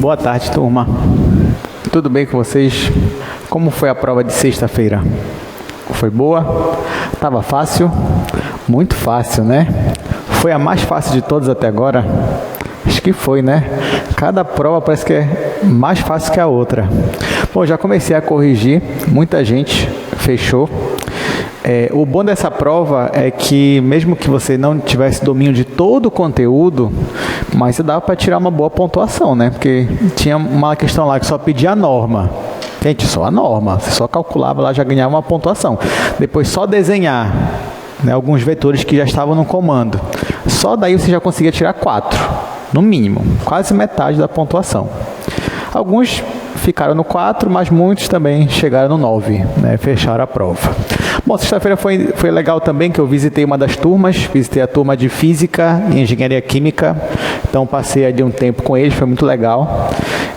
Boa tarde, turma. Tudo bem com vocês? Como foi a prova de sexta-feira? Foi boa? Tava fácil? Muito fácil, né? Foi a mais fácil de todas até agora? Acho que foi, né? Cada prova parece que é mais fácil que a outra. Bom, já comecei a corrigir, muita gente fechou. O bom dessa prova é que mesmo que você não tivesse domínio de todo o conteúdo, mas você dava para tirar uma boa pontuação, né? Porque tinha uma questão lá que só pedia a norma. Gente, só a norma. Você só calculava lá, já ganhava uma pontuação. Depois só desenhar, né, alguns vetores que já estavam no comando. Só daí você já conseguia tirar 4, no mínimo. Quase metade da pontuação. Alguns ficaram no 4, mas muitos também chegaram no 9, né? Fecharam a prova. Bom, sexta-feira foi legal também, que eu visitei uma das turmas, visitei a turma de Física e Engenharia Química, então passei ali um tempo com eles, foi muito legal.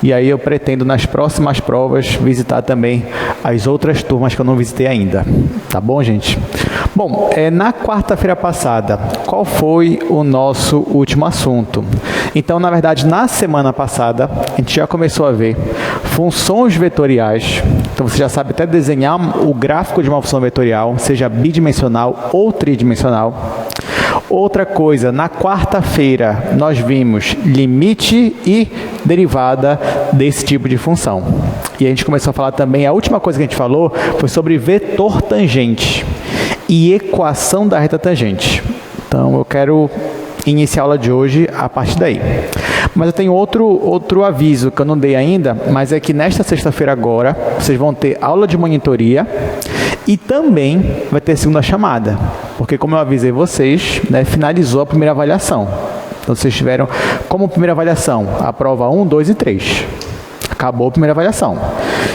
E aí eu pretendo nas próximas provas visitar também as outras turmas que eu não visitei ainda. Tá bom, gente? Bom, na quarta-feira passada, qual foi o nosso último assunto? Então, na verdade, na semana passada, a gente já começou a ver funções vetoriais. Então, você já sabe até desenhar o gráfico de uma função vetorial, seja bidimensional ou tridimensional. Outra coisa, na quarta-feira, nós vimos limite e derivada desse tipo de função. E a gente começou a falar também, a última coisa que a gente falou foi sobre vetor tangente e equação da reta tangente. Então, eu quero iniciar a aula de hoje a partir daí. Mas eu tenho outro aviso que eu não dei ainda, mas é que nesta sexta-feira agora, vocês vão ter aula de monitoria e também vai ter segunda chamada, porque como eu avisei vocês, né, finalizou a primeira avaliação. Então, vocês tiveram como primeira avaliação a prova 1, 2 e 3. Acabou a primeira avaliação.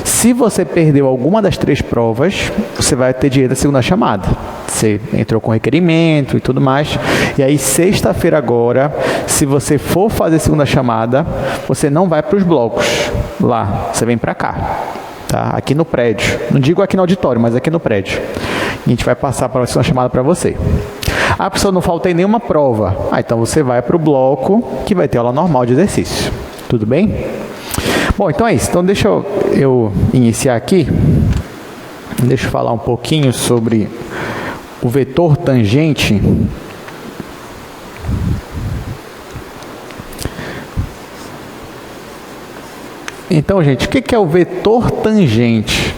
Se você perdeu alguma das 3 provas, você vai ter direito à segunda chamada. Você entrou com requerimento e tudo mais. E aí, sexta-feira agora, se você for fazer segunda chamada, você não vai para os blocos lá, você vem para cá. Tá? Aqui no prédio. Não digo aqui no auditório, mas aqui no prédio. E a gente vai passar para a segunda chamada para você. Ah, professor, não faltei nenhuma prova. Então você vai para o bloco que vai ter aula normal de exercício. Tudo bem? Bom, então é isso. Então deixa eu iniciar aqui. Deixa eu falar um pouquinho sobre o vetor tangente. Então, gente, o que é o vetor tangente?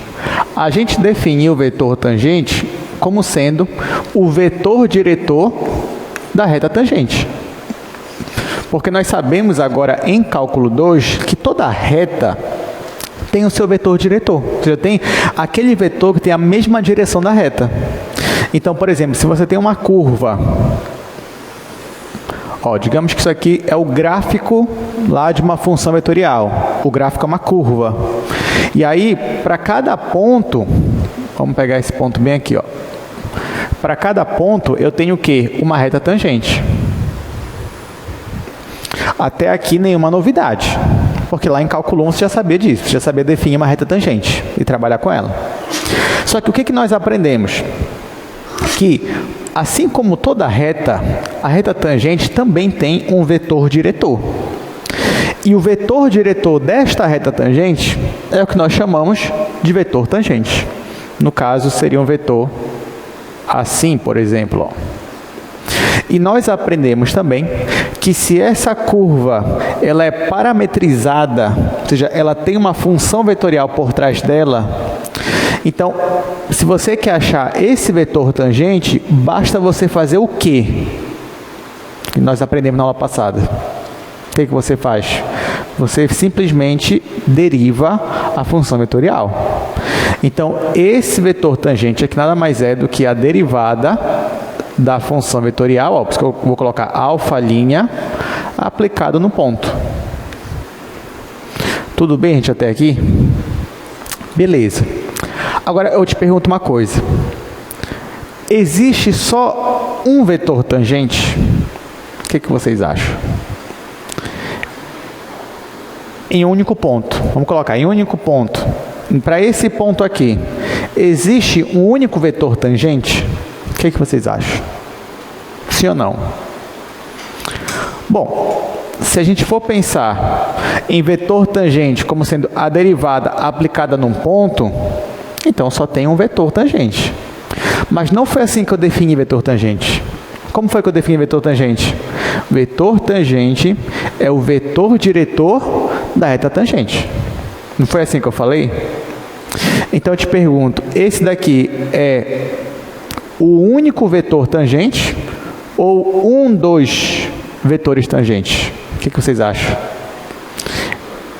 A gente definiu o vetor tangente como sendo o vetor diretor da reta tangente. Porque nós sabemos agora em cálculo 2 que toda reta tem o seu vetor diretor. Ou seja, tem aquele vetor que tem a mesma direção da reta. Então, por exemplo, se você tem uma curva, digamos que isso aqui é o gráfico lá de uma função vetorial. O gráfico é uma curva. E aí, para cada ponto, vamos pegar esse ponto bem aqui, para cada ponto eu tenho o quê? Uma reta tangente. Até aqui nenhuma novidade, porque lá em cálculo 1 você já sabia disso, você já sabia definir uma reta tangente e trabalhar com ela. Só que o que nós aprendemos? Que, assim como toda reta, a reta tangente também tem um vetor diretor. E o vetor diretor desta reta tangente é o que nós chamamos de vetor tangente. No caso, seria um vetor assim, por exemplo. E nós aprendemos também que se essa curva ela é parametrizada, ou seja, ela tem uma função vetorial por trás dela, então, se você quer achar esse vetor tangente, basta você fazer o quê? Que nós aprendemos na aula passada. O que você faz? Você simplesmente deriva a função vetorial. Então, esse vetor tangente aqui nada mais é do que a derivada da função vetorial, por isso que eu vou colocar alfa' aplicado no ponto. Tudo bem, gente, até aqui? Beleza. Agora, eu te pergunto uma coisa. Existe só um vetor tangente? O que vocês acham? Em um único ponto. Vamos colocar em um único ponto. Para esse ponto aqui, existe um único vetor tangente? O que vocês acham? Sim ou não? Bom, se a gente for pensar em vetor tangente como sendo a derivada aplicada num ponto, então só tem um vetor tangente. Mas não foi assim que eu defini vetor tangente. Como foi que eu defini vetor tangente? Vetor tangente é o vetor diretor da reta tangente. Não foi assim que eu falei? Então eu te pergunto, esse daqui é o único vetor tangente ou um dos vetores tangentes? O que vocês acham?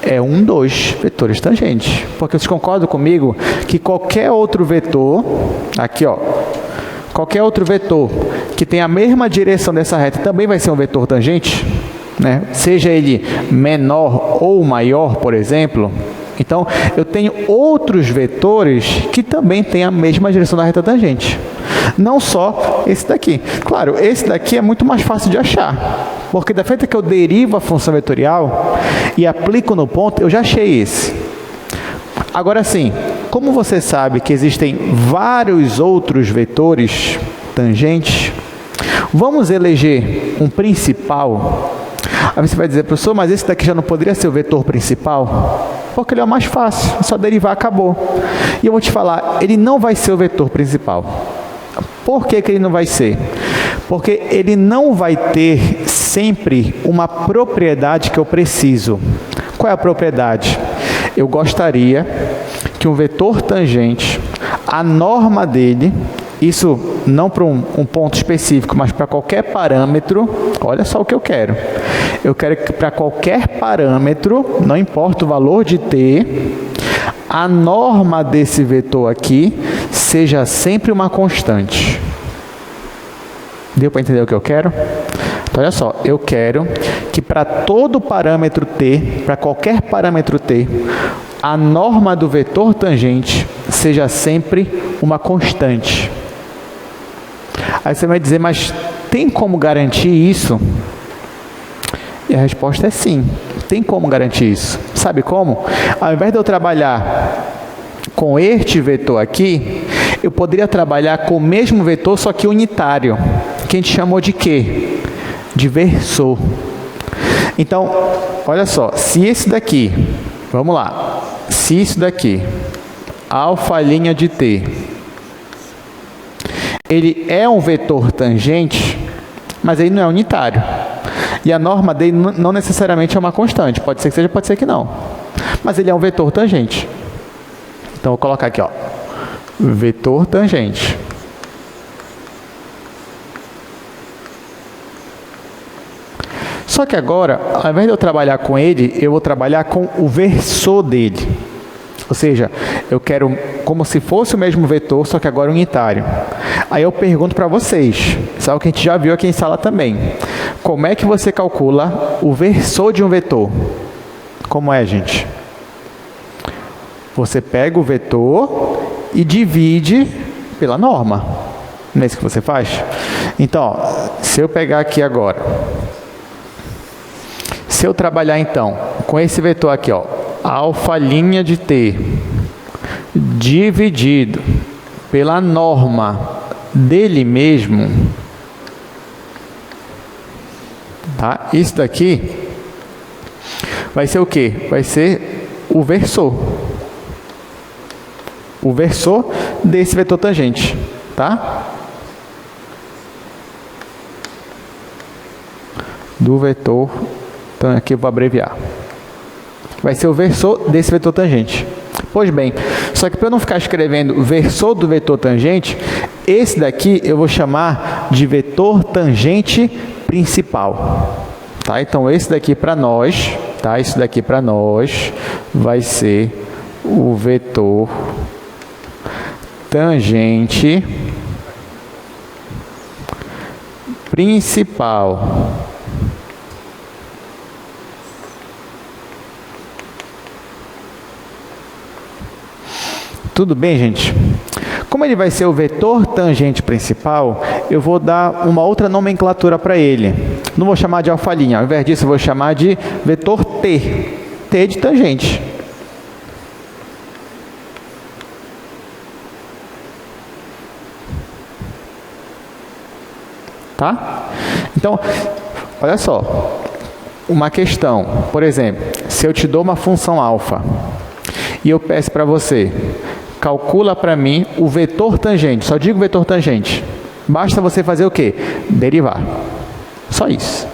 É um dos vetores tangentes. Porque vocês concordam comigo que qualquer outro vetor, aqui ó, qualquer outro vetor que tem a mesma direção dessa reta também vai ser um vetor tangente, né? Seja ele menor ou maior, por exemplo. Então, eu tenho outros vetores que também têm a mesma direção da reta tangente. Não só esse daqui. Claro, esse daqui é muito mais fácil de achar, porque da feita que eu derivo a função vetorial e aplico no ponto, eu já achei esse. Agora sim, como você sabe que existem vários outros vetores tangentes, vamos eleger um principal. Aí você vai dizer, professor, mas esse daqui já não poderia ser o vetor principal? Porque ele é o mais fácil, é só derivar, acabou. E eu vou te falar, ele não vai ser o vetor principal. Por que ele não vai ser? Porque ele não vai ter sempre uma propriedade que eu preciso. Qual é a propriedade? Eu gostaria que um vetor tangente, a norma dele, isso não para um ponto específico, mas para qualquer parâmetro, olha só o que eu quero. Eu quero que para qualquer parâmetro, não importa o valor de t, a norma desse vetor aqui seja sempre uma constante. Deu para entender o que eu quero? Então, olha só, eu quero que para todo parâmetro t, para qualquer parâmetro t, a norma do vetor tangente seja sempre uma constante. Aí você vai dizer, mas tem como garantir isso? E a resposta é sim, tem como garantir isso. Sabe como? Ao invés de eu trabalhar com este vetor aqui, eu poderia trabalhar com o mesmo vetor, só que unitário, que a gente chamou de quê? De versor. Então, olha só, se esse daqui, vamos lá, se isso daqui, alfa' de t, ele é um vetor tangente, mas ele não é unitário. E a norma dele não necessariamente é uma constante. Pode ser que seja, pode ser que não. Mas ele é um vetor tangente. Então, vou colocar aqui, ó, vetor tangente. Só que agora, ao invés de eu trabalhar com ele, eu vou trabalhar com o versor dele. Ou seja, eu quero como se fosse o mesmo vetor, só que agora unitário. Aí eu pergunto para vocês, isso é o que a gente já viu aqui em sala também. Como é que você calcula o versor de um vetor? Como é, gente? Você pega o vetor e divide pela norma. Não é isso que você faz? Então, ó, se eu pegar aqui agora, se eu trabalhar então com esse vetor aqui, ó, alfa' de t dividido pela norma dele mesmo, tá? Isso daqui vai ser o quê? Vai ser o versor. O versor desse vetor tangente, tá? Do vetor, então aqui eu vou abreviar. Vai ser o versor desse vetor tangente. Pois bem, só que para eu não ficar escrevendo versor do vetor tangente, esse daqui eu vou chamar de vetor tangente principal. Tá? Então, esse daqui para nós, tá? Isso daqui para nós vai ser o vetor tangente principal. Tudo bem, gente? Como ele vai ser o vetor tangente principal, eu vou dar uma outra nomenclatura para ele. Não vou chamar de alfa', ao invés disso eu vou chamar de vetor t. T de tangente. Tá? Então, olha só. uma questão, por exemplo, se eu te dou uma função alfa e eu peço para você, calcula para mim o vetor tangente, só digo vetor tangente, basta você fazer o quê? Derivar, só isso.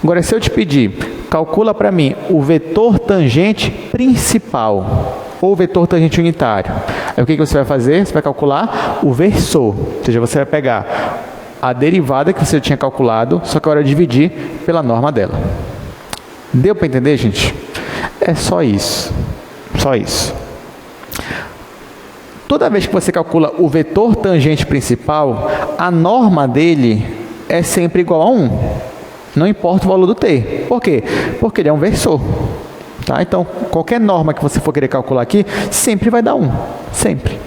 Agora, se eu te pedir, calcula para mim o vetor tangente principal ou vetor tangente unitário, aí o que você vai fazer? Você vai calcular o versor, ou seja, você vai pegar a derivada que você tinha calculado, só que agora dividir pela norma dela. Deu para entender, gente? É só isso. Só isso. Toda vez que você calcula o vetor tangente principal, a norma dele é sempre igual a 1. Não importa o valor do t. Por quê? Porque ele é um versor. Tá? Então, qualquer norma que você for querer calcular aqui, sempre vai dar 1. Sempre.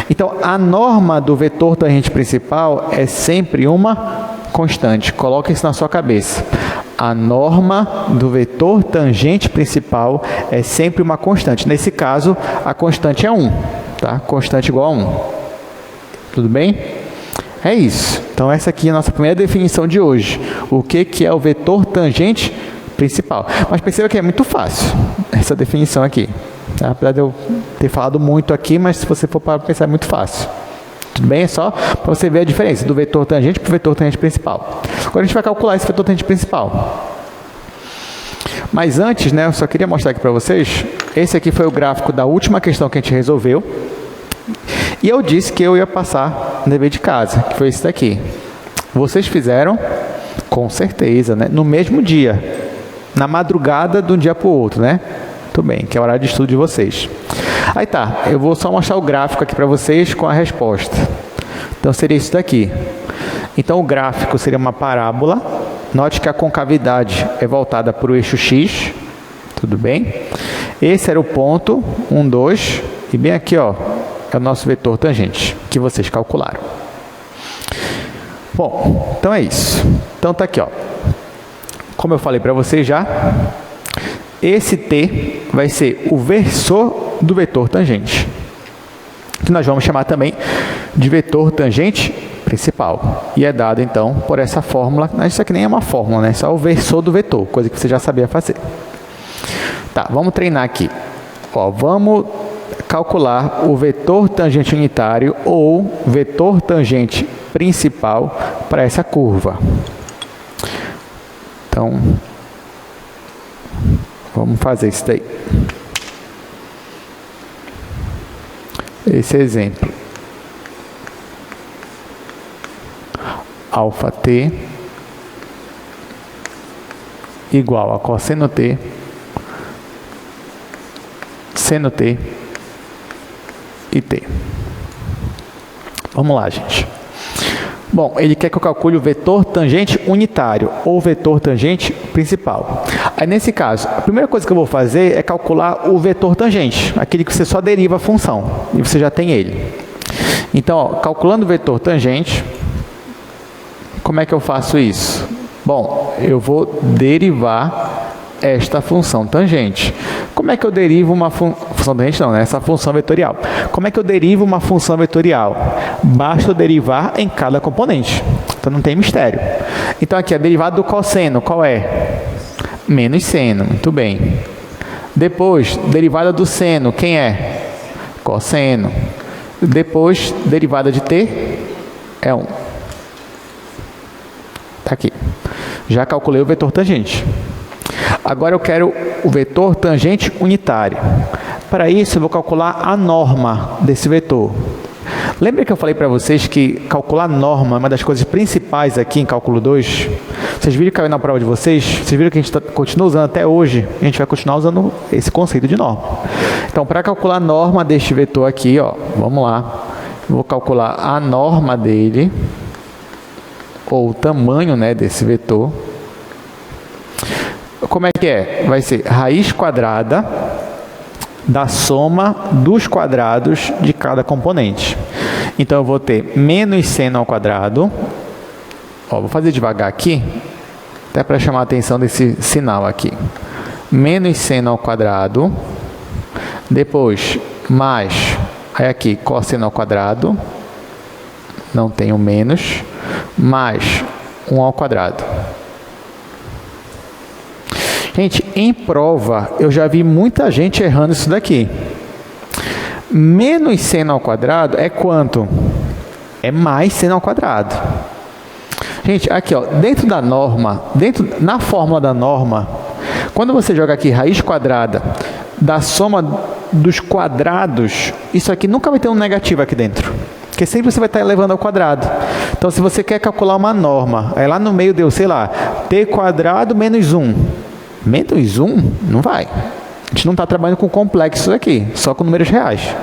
Então, a norma do vetor tangente principal é sempre uma constante. Coloque isso na sua cabeça. A norma do vetor tangente principal é sempre uma constante. Nesse caso, a constante é 1. Tá? Constante igual a 1. Tudo bem? É isso. Então, essa aqui é a nossa primeira definição de hoje. O que é o vetor tangente principal? Mas perceba que é muito fácil essa definição aqui. Tá? Apesar de eu ter falado muito aqui, mas se você for para pensar, é muito fácil. Tudo bem? É só para você ver a diferença do vetor tangente para o vetor tangente principal. Agora a gente vai calcular esse vetor tangente principal. Mas antes, né, eu só queria mostrar aqui para vocês, esse aqui foi o gráfico da última questão que a gente resolveu. E eu disse que eu ia passar no dever de casa, que foi esse daqui. Vocês fizeram? Com certeza, né? No mesmo dia. Na madrugada de um dia para o outro, né? Tudo bem, que é o horário de estudo de vocês. Aí tá, eu vou só mostrar o gráfico aqui para vocês com a resposta. Então seria isso daqui. Então o gráfico seria uma parábola. Note que a concavidade é voltada para o eixo X. Tudo bem? Esse era o ponto 1, 2. E bem aqui, ó, é o nosso vetor tangente, que vocês calcularam. Bom, então é isso. Então tá aqui, ó. Como eu falei para vocês já, esse t vai ser o versor do vetor tangente, que nós vamos chamar também de vetor tangente principal. E é dado, então, por essa fórmula. Isso aqui nem é uma fórmula, né? Só o versor do vetor, coisa que você já sabia fazer. Tá, vamos treinar aqui. Ó, vamos calcular o vetor tangente unitário ou vetor tangente principal para essa curva. Então, vamos fazer isso daí. Esse exemplo. Alfa t igual a cosseno t, seno t e t. Vamos lá, gente. Bom, ele quer que eu calcule o vetor tangente unitário ou vetor tangente principal. Aí, nesse caso, a primeira coisa que eu vou fazer é calcular o vetor tangente, aquele que você só deriva a função, e você já tem ele. Então, ó, calculando o vetor tangente, como é que eu faço isso? Bom, eu vou derivar esta função tangente. Como é que eu derivo uma função tangente? Não, né? Essa função vetorial. Como é que eu derivo uma função vetorial? Basta eu derivar em cada componente. Então não tem mistério. Então aqui a derivada do cosseno, qual é? Menos seno, muito bem. Depois, derivada do seno, quem é? Cosseno. Depois, derivada de t é 1. Tá aqui. Já calculei o vetor tangente. Agora eu quero o vetor tangente unitário. Para isso, eu vou calcular a norma desse vetor. Lembra que eu falei para vocês que calcular norma é uma das coisas principais aqui em cálculo 2? Vocês viram que caiu na prova de vocês? Vocês viram que a gente continua usando até hoje? A gente vai continuar usando esse conceito de norma. Então, para calcular a norma deste vetor aqui, ó, vamos lá. Eu vou calcular a norma dele, ou o tamanho, né, desse vetor. Como é que é? Vai ser raiz quadrada da soma dos quadrados de cada componente. Então, eu vou ter menos seno ao quadrado. Ó, vou fazer devagar aqui, até para chamar a atenção desse sinal aqui. Menos seno ao quadrado. Depois, mais, aí aqui, cosseno ao quadrado. Não tem o menos. Mais 1 ao quadrado. Gente, em prova, eu já vi muita gente errando isso daqui. Menos seno ao quadrado é quanto? É mais seno ao quadrado. Gente, aqui, ó, dentro da norma, na fórmula da norma, quando você joga aqui raiz quadrada da soma dos quadrados, isso aqui nunca vai ter um negativo aqui dentro. Porque sempre você vai estar elevando ao quadrado. Então, se você quer calcular uma norma, aí lá no meio deu, sei lá, t quadrado menos 1. Menos 1? Não vai. A gente não está trabalhando com complexos aqui, só com números reais.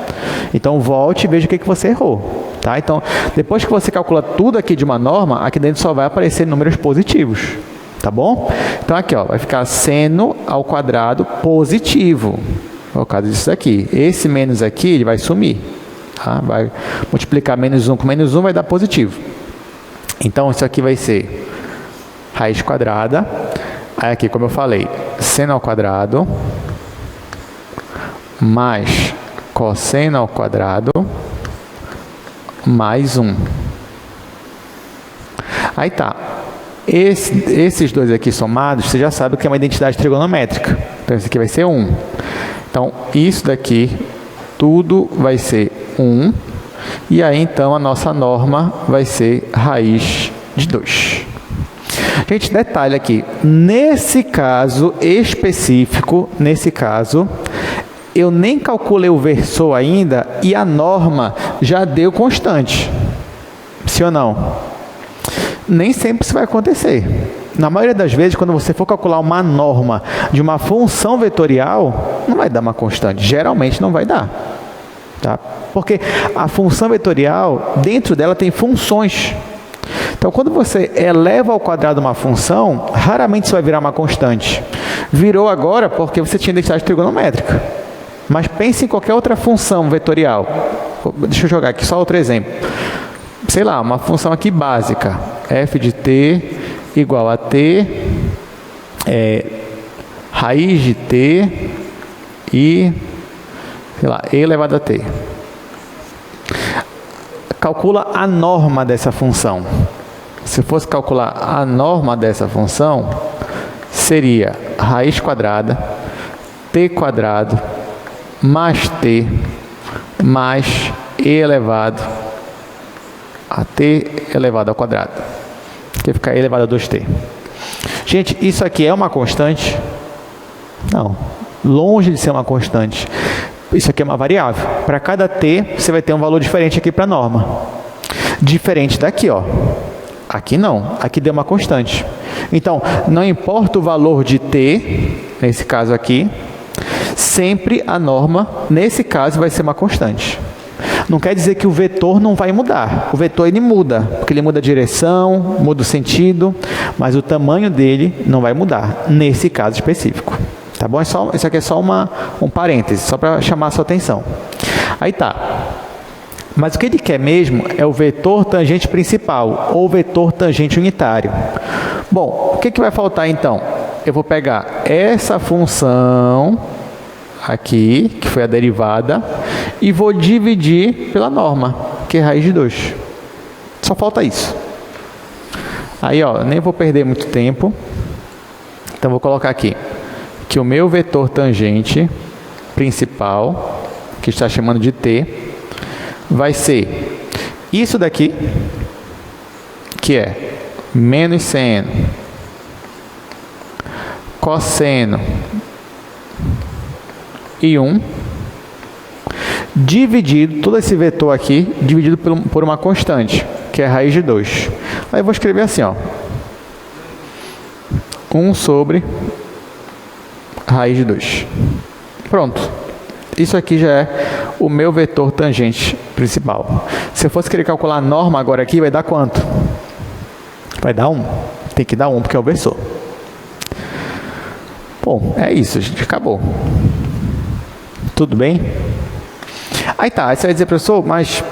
Então, volte e veja o que você errou. Tá? Então, depois que você calcula tudo aqui de uma norma, aqui dentro só vai aparecer números positivos. Tá bom? Então, aqui, ó, vai ficar seno ao quadrado positivo. No caso disso daqui. Esse menos aqui, ele vai sumir. Tá? Vai multiplicar menos 1 com menos 1, vai dar positivo. Então, isso aqui vai ser raiz quadrada. Aí aqui, como eu falei, seno ao quadrado mais cosseno ao quadrado mais 1. Aí tá. Esses dois aqui somados, você já sabe que é uma identidade trigonométrica. Então, esse aqui vai ser 1. Então, isso daqui, tudo vai ser 1. E aí, então, a nossa norma vai ser raiz de 2. Gente, detalhe aqui. Nesse caso específico, eu nem calculei o versor ainda e a norma já deu constante. Sim ou não? Nem sempre isso vai acontecer. Na maioria das vezes, quando você for calcular uma norma de uma função vetorial, não vai dar uma constante. Geralmente não vai dar. Tá? Porque a função vetorial, dentro dela tem funções. Então, quando você eleva ao quadrado uma função, raramente isso vai virar uma constante. Virou agora porque você tinha identidade trigonométrica. Mas pense em qualquer outra função vetorial. Deixa eu jogar aqui só outro exemplo. Sei lá, uma função aqui básica. F de t igual a t, raiz de t e, sei lá, e elevado a t. Calcula a norma dessa função. Se fosse calcular a norma dessa função, seria raiz quadrada, t quadrado, mais t, mais e elevado a t elevado ao quadrado. Que fica e elevado a 2t. Gente, isso aqui é uma constante? Não. Longe de ser uma constante. Isso aqui é uma variável. Para cada t, você vai ter um valor diferente aqui para a norma. Diferente daqui, ó. Aqui não. Aqui deu uma constante. Então, não importa o valor de t, nesse caso aqui, sempre a norma, nesse caso, vai ser uma constante. Não quer dizer que o vetor não vai mudar. O vetor, ele muda, porque ele muda a direção, muda o sentido, mas o tamanho dele não vai mudar, nesse caso específico. Tá bom? Isso aqui é só um parêntese, só para chamar a sua atenção. Aí tá. Mas o que ele quer mesmo é o vetor tangente principal, ou vetor tangente unitário. Bom, o que vai faltar então? Eu vou pegar essa função aqui, que foi a derivada, e vou dividir pela norma, que é raiz de 2. Só falta isso. Aí, ó, nem vou perder muito tempo. Então, vou colocar aqui que o meu vetor tangente principal, que está chamando de t, vai ser isso daqui, que é menos seno, cosseno e 1, dividido, todo esse vetor aqui, dividido por uma constante, que é a raiz de 2. Aí eu vou escrever assim, ó, 1 sobre raiz de 2. Pronto. Isso aqui já é o meu vetor tangente principal. Se eu fosse querer calcular a norma agora aqui, vai dar quanto? Vai dar 1. Tem que dar 1 porque é o versor. Bom, é isso, gente. Acabou. Tudo bem? Aí tá, aí você vai dizer, professor, mas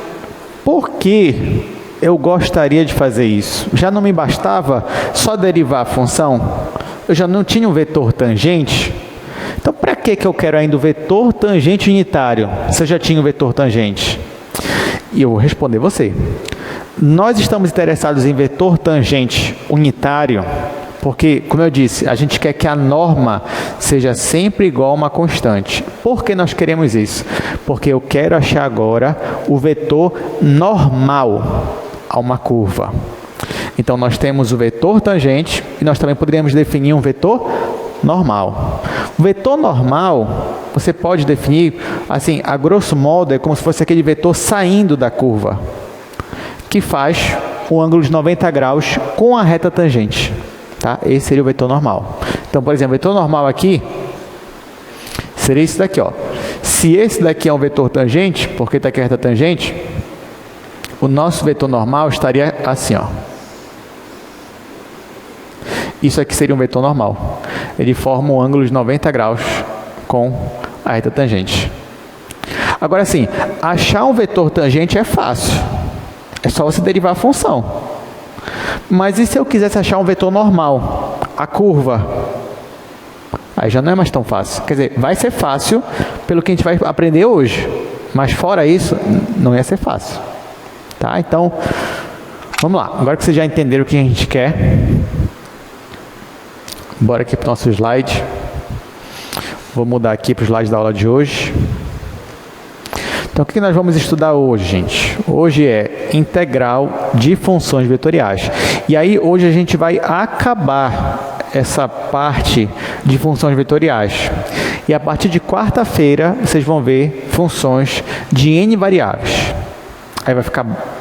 por que eu gostaria de fazer isso? Já não me bastava só derivar a função? Eu já não tinha um vetor tangente? Então, para que eu quero ainda o vetor tangente unitário, se eu já tinha o vetor tangente? E eu vou responder você. Nós estamos interessados em vetor tangente unitário Porque, como eu disse, a gente quer que a norma seja sempre igual a uma constante. Por que nós queremos isso? Porque eu quero achar agora o vetor normal a uma curva. Então, nós temos o vetor tangente e nós também poderíamos definir um vetor normal. O vetor normal, você pode definir, assim, a grosso modo, é como se fosse aquele vetor saindo da curva, que faz o ângulo de 90 graus com a reta tangente. Tá? Esse seria o vetor normal. Então, por exemplo, o vetor normal aqui seria esse daqui, ó. Se esse daqui é um vetor tangente, porque está aqui a reta tangente, o nosso vetor normal estaria assim, ó. Isso aqui seria um vetor normal. Ele forma um ângulo de 90 graus com a reta tangente. Agora, sim, achar um vetor tangente é fácil. É só você derivar a função. Mas e se eu quisesse achar um vetor normal? A curva. Aí já não é mais tão fácil. Quer dizer, vai ser fácil pelo que a gente vai aprender hoje. Mas fora isso, não ia ser fácil. Tá? Então, vamos lá. Agora que vocês já entenderam o que a gente quer, bora aqui para o nosso slide. Vou mudar aqui para o slide da aula de hoje. Então, o que nós vamos estudar hoje, gente? Hoje é integral de funções vetoriais. E aí, hoje a gente vai acabar essa parte de funções vetoriais. E a partir de quarta-feira, vocês vão ver funções de N variáveis.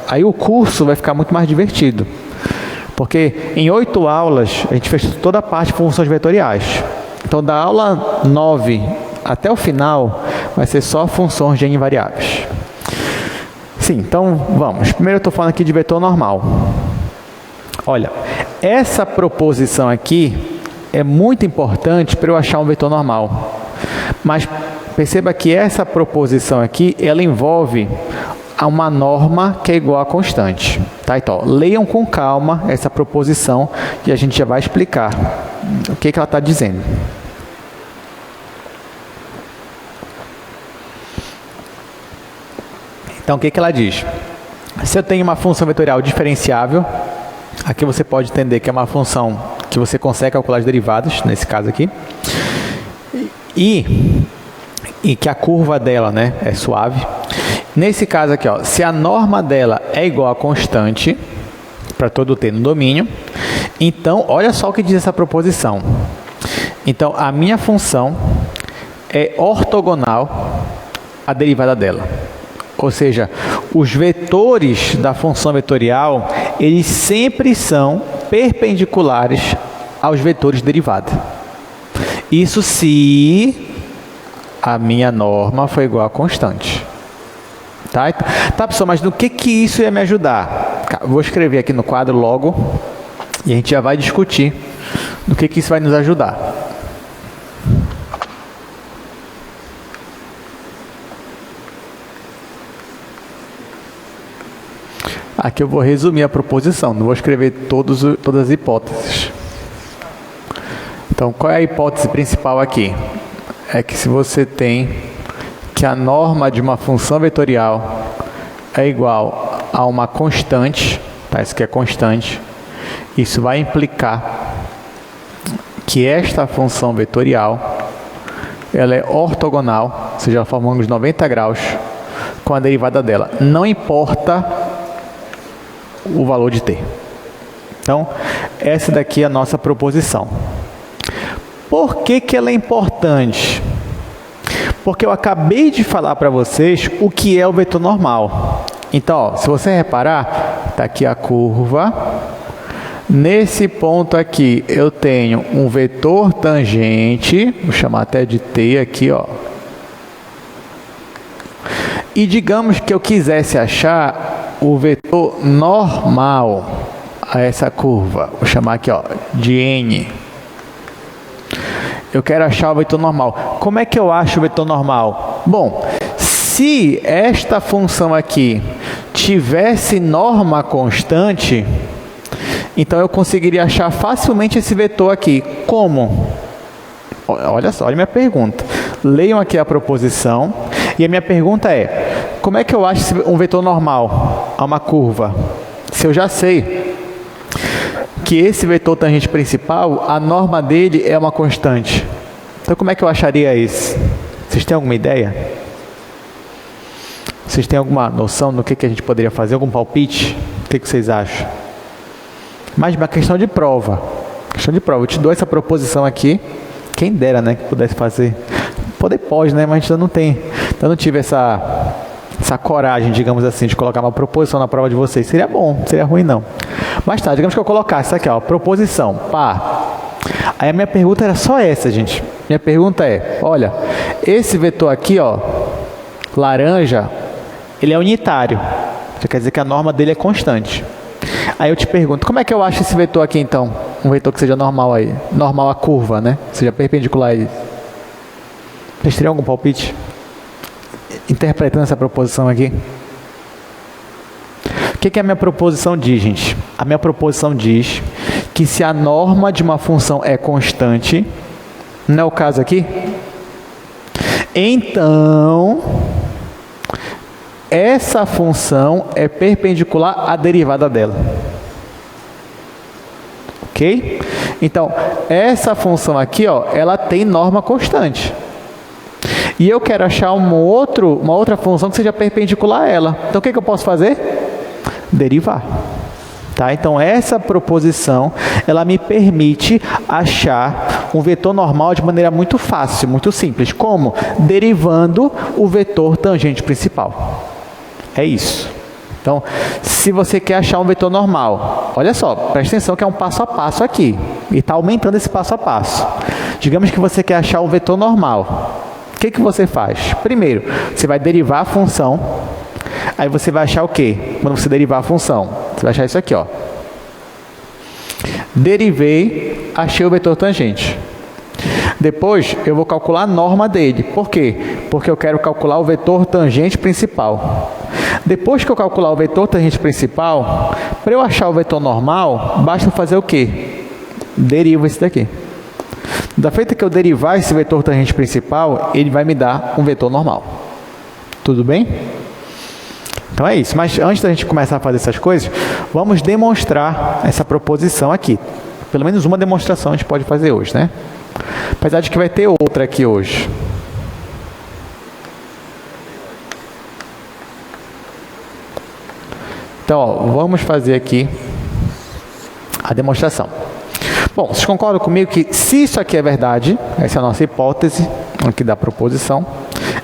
Aí o curso vai ficar muito mais divertido. Porque em 8 aulas, a gente fez toda a parte de funções vetoriais. Então, da aula 9 até o final, vai ser só funções de N variáveis. Sim, então vamos. Primeiro eu estou falando aqui de vetor normal. Olha, essa proposição aqui é muito importante para eu achar um vetor normal. Mas perceba que essa proposição aqui, ela envolve uma norma que é igual a constante. Tá? Então, leiam com calma essa proposição e a gente já vai explicar o que ela está dizendo. Então, o que ela diz? Se eu tenho uma função vetorial diferenciável, aqui você pode entender que é uma função que você consegue calcular as derivadas, nesse caso aqui, e que a curva dela, né, é suave. Nesse caso aqui, ó, se a norma dela é igual a constante, para todo t no domínio, então, olha só o que diz essa proposição. Então, a minha função é ortogonal à derivada dela. Ou seja, os vetores da função vetorial, eles sempre são perpendiculares aos vetores de derivada. Isso se a minha norma for igual a constante. Tá, pessoal, mas no que isso ia me ajudar? Vou escrever aqui no quadro logo e a gente já vai discutir no que isso vai nos ajudar. Aqui eu vou resumir a proposição, não vou escrever todas as hipóteses. Então, qual é a hipótese principal aqui? É que se você tem que a norma de uma função vetorial é igual a uma constante, tá? Isso aqui é constante, isso vai implicar que esta função vetorial ela é ortogonal, ou seja, ela forma um ângulo de 90 graus com a derivada dela. Não importa o valor de t. Então, essa daqui é a nossa proposição. Por que ela é importante? Porque eu acabei de falar para vocês o que é o vetor normal. Então, ó, se você reparar, está aqui a curva. Nesse ponto aqui, eu tenho um vetor tangente, vou chamar até de t aqui, ó. E digamos que eu quisesse achar o vetor normal a essa curva, vou chamar aqui, ó, de n. Eu quero achar o vetor normal. Como é que eu acho o vetor normal? Bom, se esta função aqui tivesse norma constante, então eu conseguiria achar facilmente esse vetor aqui. Como? Olha só, olha a minha pergunta. Leiam aqui a proposição. E a minha pergunta é, como é que eu acho um vetor normal a uma curva? Se eu já sei que esse vetor tangente principal, a norma dele é uma constante. Então, como é que eu acharia isso? Vocês têm alguma ideia? Vocês têm alguma noção do que a gente poderia fazer? Algum palpite? O que vocês acham? Mais uma questão de prova. Questão de prova. Eu te dou essa proposição aqui. Quem dera, né, que pudesse fazer. Poder pode, né, mas a gente ainda não tem. Eu não tive essa coragem, digamos assim, de colocar uma proposição na prova de vocês. Seria bom, não seria ruim não. Mas tá, digamos que eu colocasse isso aqui, ó, proposição, pá. Aí a minha pergunta era só essa, gente. Minha pergunta é, olha, esse vetor aqui, ó, laranja, ele é unitário. Isso quer dizer que a norma dele é constante. Aí eu te pergunto, como é que eu acho esse vetor aqui, então? Um vetor que seja normal aí. Normal a curva, né? Seja perpendicular aí. Vocês teriam algum palpite? Interpretando essa proposição aqui. O que a minha proposição diz, gente? A minha proposição diz que se a norma de uma função é constante, não é o caso aqui? Então, essa função é perpendicular à derivada dela. Ok? Então, essa função aqui, ó, ela tem norma constante. E eu quero achar uma outra função que seja perpendicular a ela. Então, o que eu posso fazer? Derivar. Tá? Então, essa proposição, ela me permite achar um vetor normal de maneira muito fácil, muito simples. Como? Derivando o vetor tangente principal. É isso. Então, se você quer achar um vetor normal, olha só, presta atenção que é um passo a passo aqui. E está aumentando esse passo a passo. Digamos que você quer achar um vetor normal. O que você faz? Primeiro, você vai derivar a função. Aí você vai achar o quê? Quando você derivar a função, você vai achar isso aqui, ó. Derivei, achei o vetor tangente. Depois, eu vou calcular a norma dele. Por quê? Porque eu quero calcular o vetor tangente principal. Depois que eu calcular o vetor tangente principal, para eu achar o vetor normal, basta fazer o quê? Derivo esse daqui. Da feita que eu derivar esse vetor tangente principal, ele vai me dar um vetor normal. Tudo bem? Então é isso. Mas antes da gente começar a fazer essas coisas, vamos demonstrar essa proposição aqui. Pelo menos uma demonstração a gente pode fazer hoje, né? Apesar de que vai ter outra aqui hoje. Então, ó, vamos fazer aqui a demonstração. Bom, vocês concordam comigo que se isso aqui é verdade, essa é a nossa hipótese aqui da proposição,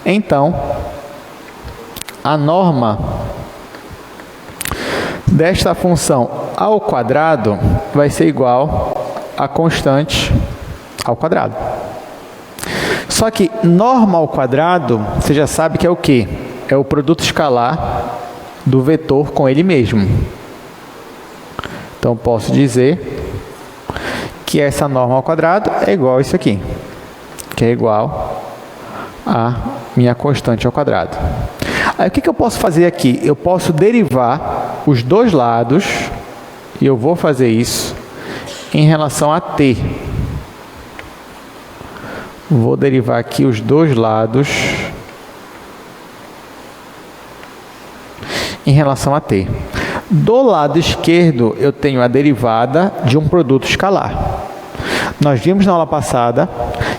então a norma desta função ao quadrado vai ser igual a constante ao quadrado. Só que norma ao quadrado, você já sabe que é o quê? É o produto escalar do vetor com ele mesmo. Então, posso dizer que essa norma ao quadrado é igual a isso aqui, que é igual a minha constante ao quadrado. Aí, o que eu posso fazer aqui? Eu posso derivar os dois lados, e eu vou fazer isso em relação a t. Vou derivar aqui os dois lados em relação a t. Do lado esquerdo, eu tenho a derivada de um produto escalar. Nós vimos na aula passada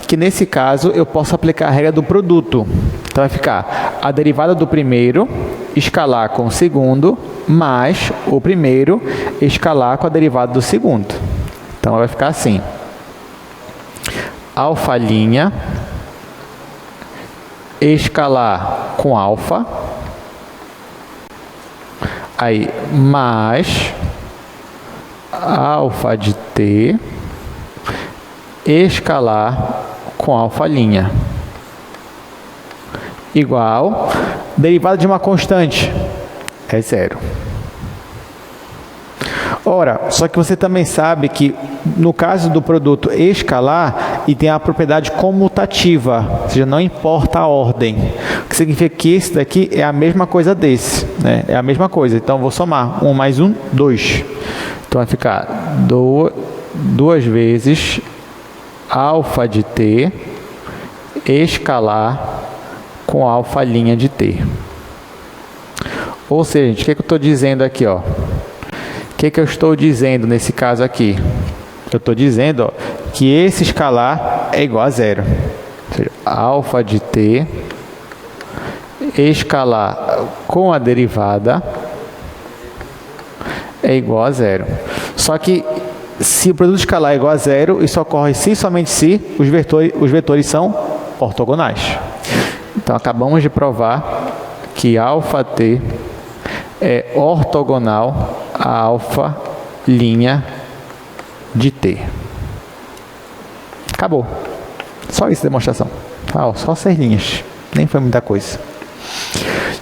que, nesse caso, eu posso aplicar a regra do produto. Então, vai ficar a derivada do primeiro escalar com o segundo, mais o primeiro escalar com a derivada do segundo. Então, vai ficar assim. Alfa' escalar com alfa, aí mais alfa de t escalar com alfa' igual derivada de uma constante é zero. Ora, só que você também sabe que no caso do produto escalar, e tem a propriedade comutativa, ou seja, não importa a ordem. O que significa que esse daqui é a mesma coisa desse, né? É a mesma coisa. Então, eu vou somar 1 mais 1, 2. Então, vai ficar 2 vezes alfa de t escalar com alfa' de t. Ou seja, gente, o que eu estou dizendo aqui, ó? que eu estou dizendo nesse caso aqui? Eu estou dizendo, ó, que esse escalar é igual a zero. Ou seja, alfa de t escalar com a derivada é igual a zero. Só que se o produto escalar é igual a zero, isso ocorre se e somente se os vetores são ortogonais. Então, acabamos de provar que αt é ortogonal a alfa' de t. Acabou. Só isso a demonstração. Só 6 linhas. Nem foi muita coisa.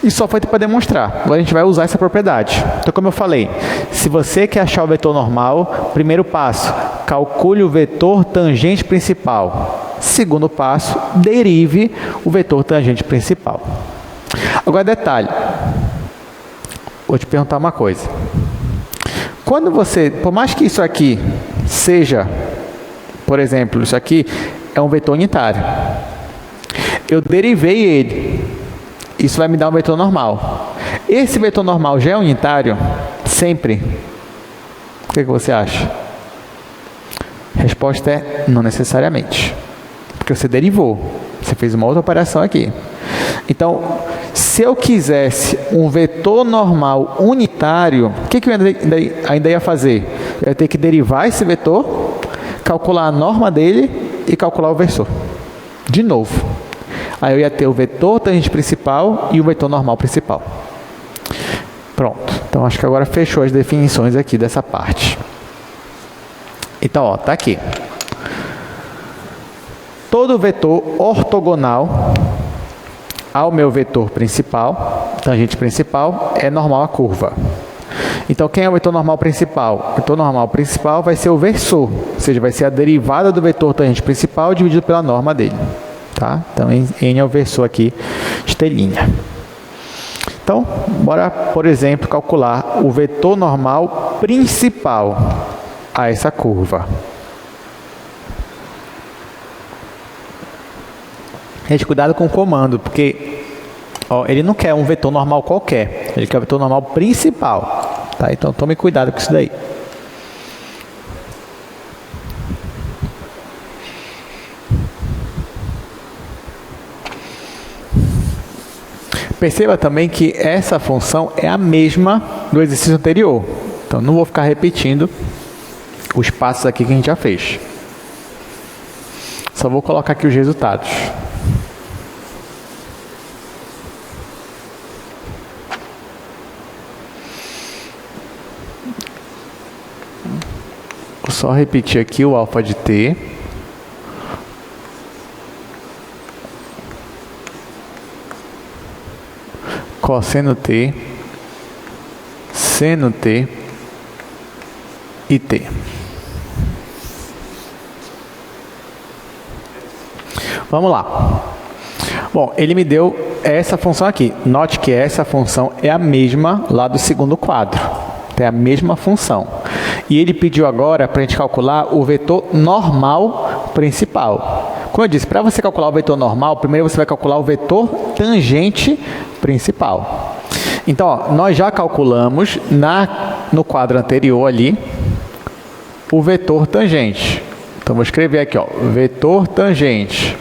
E só foi para demonstrar. Agora a gente vai usar essa propriedade. Então, como eu falei, se você quer achar o vetor normal, primeiro passo, calcule o vetor tangente principal. Segundo passo, derive o vetor tangente principal. Agora, detalhe. Vou te perguntar uma coisa. Quando você, por mais que isso aqui seja, por exemplo, isso aqui é um vetor unitário. Eu derivei ele. Isso vai me dar um vetor normal. Esse vetor normal já é unitário? Sempre. O que você acha? A resposta é não necessariamente. Porque você derivou. Você fez uma outra operação aqui. Então, se eu quisesse um vetor normal unitário, o que eu ainda ia fazer? Eu ia ter que derivar esse vetor, calcular a norma dele e calcular o versor. De novo. Aí eu ia ter o vetor tangente principal e o vetor normal principal. Pronto. Então, acho que agora fechou as definições aqui dessa parte. Então, ó, tá aqui. Todo vetor ortogonal ao meu vetor principal, tangente principal, é normal à curva. Então, quem é o vetor normal principal? O vetor normal principal vai ser o versor, ou seja, vai ser a derivada do vetor tangente principal dividido pela norma dele. Tá? Então, N é o versor aqui de t'. Então, bora, por exemplo, calcular o vetor normal principal a essa curva. Gente, cuidado com o comando, porque ó, ele não quer um vetor normal qualquer, ele quer o vetor normal principal. Tá? Então, tome cuidado com isso daí. Perceba também que essa função é a mesma do exercício anterior. Então, não vou ficar repetindo os passos aqui que a gente já fez. Só vou colocar aqui os resultados. Vou só repetir aqui o alfa de t. Cosseno t, seno t e t. Vamos lá. Bom, ele me deu essa função aqui. Note que essa função é a mesma lá do segundo quadro. É a mesma função. E ele pediu agora para a gente calcular o vetor normal principal. Como eu disse, para você calcular o vetor normal, primeiro você vai calcular o vetor tangente principal. Então, ó, nós já calculamos no quadro anterior ali o vetor tangente. Então, vou escrever aqui, ó, vetor tangente.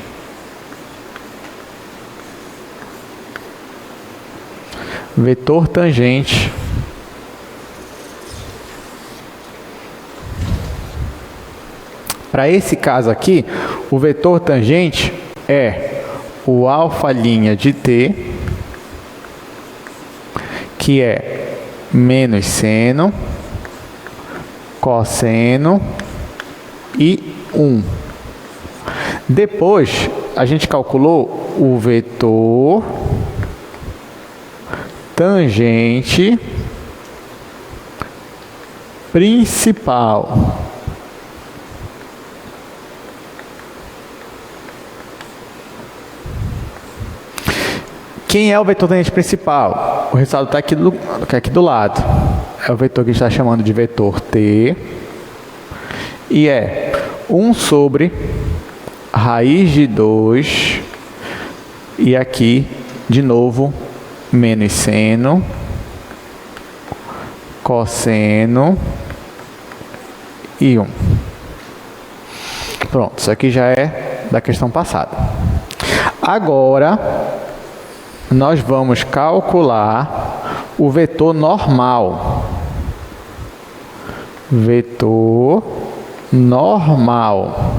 Vetor tangente para esse caso aqui, o vetor tangente é o alfa' de t, que é menos seno, cosseno e 1. Depois, a gente calculou o vetor tangente principal. Quem é o vetor tangente principal? O resultado está aqui do lado. É o vetor que a gente está chamando de vetor t. E é 1 sobre raiz de 2. E aqui, de novo, menos seno, cosseno e 1. Pronto, isso aqui já é da questão passada. Agora, nós vamos calcular o vetor normal. Vetor normal.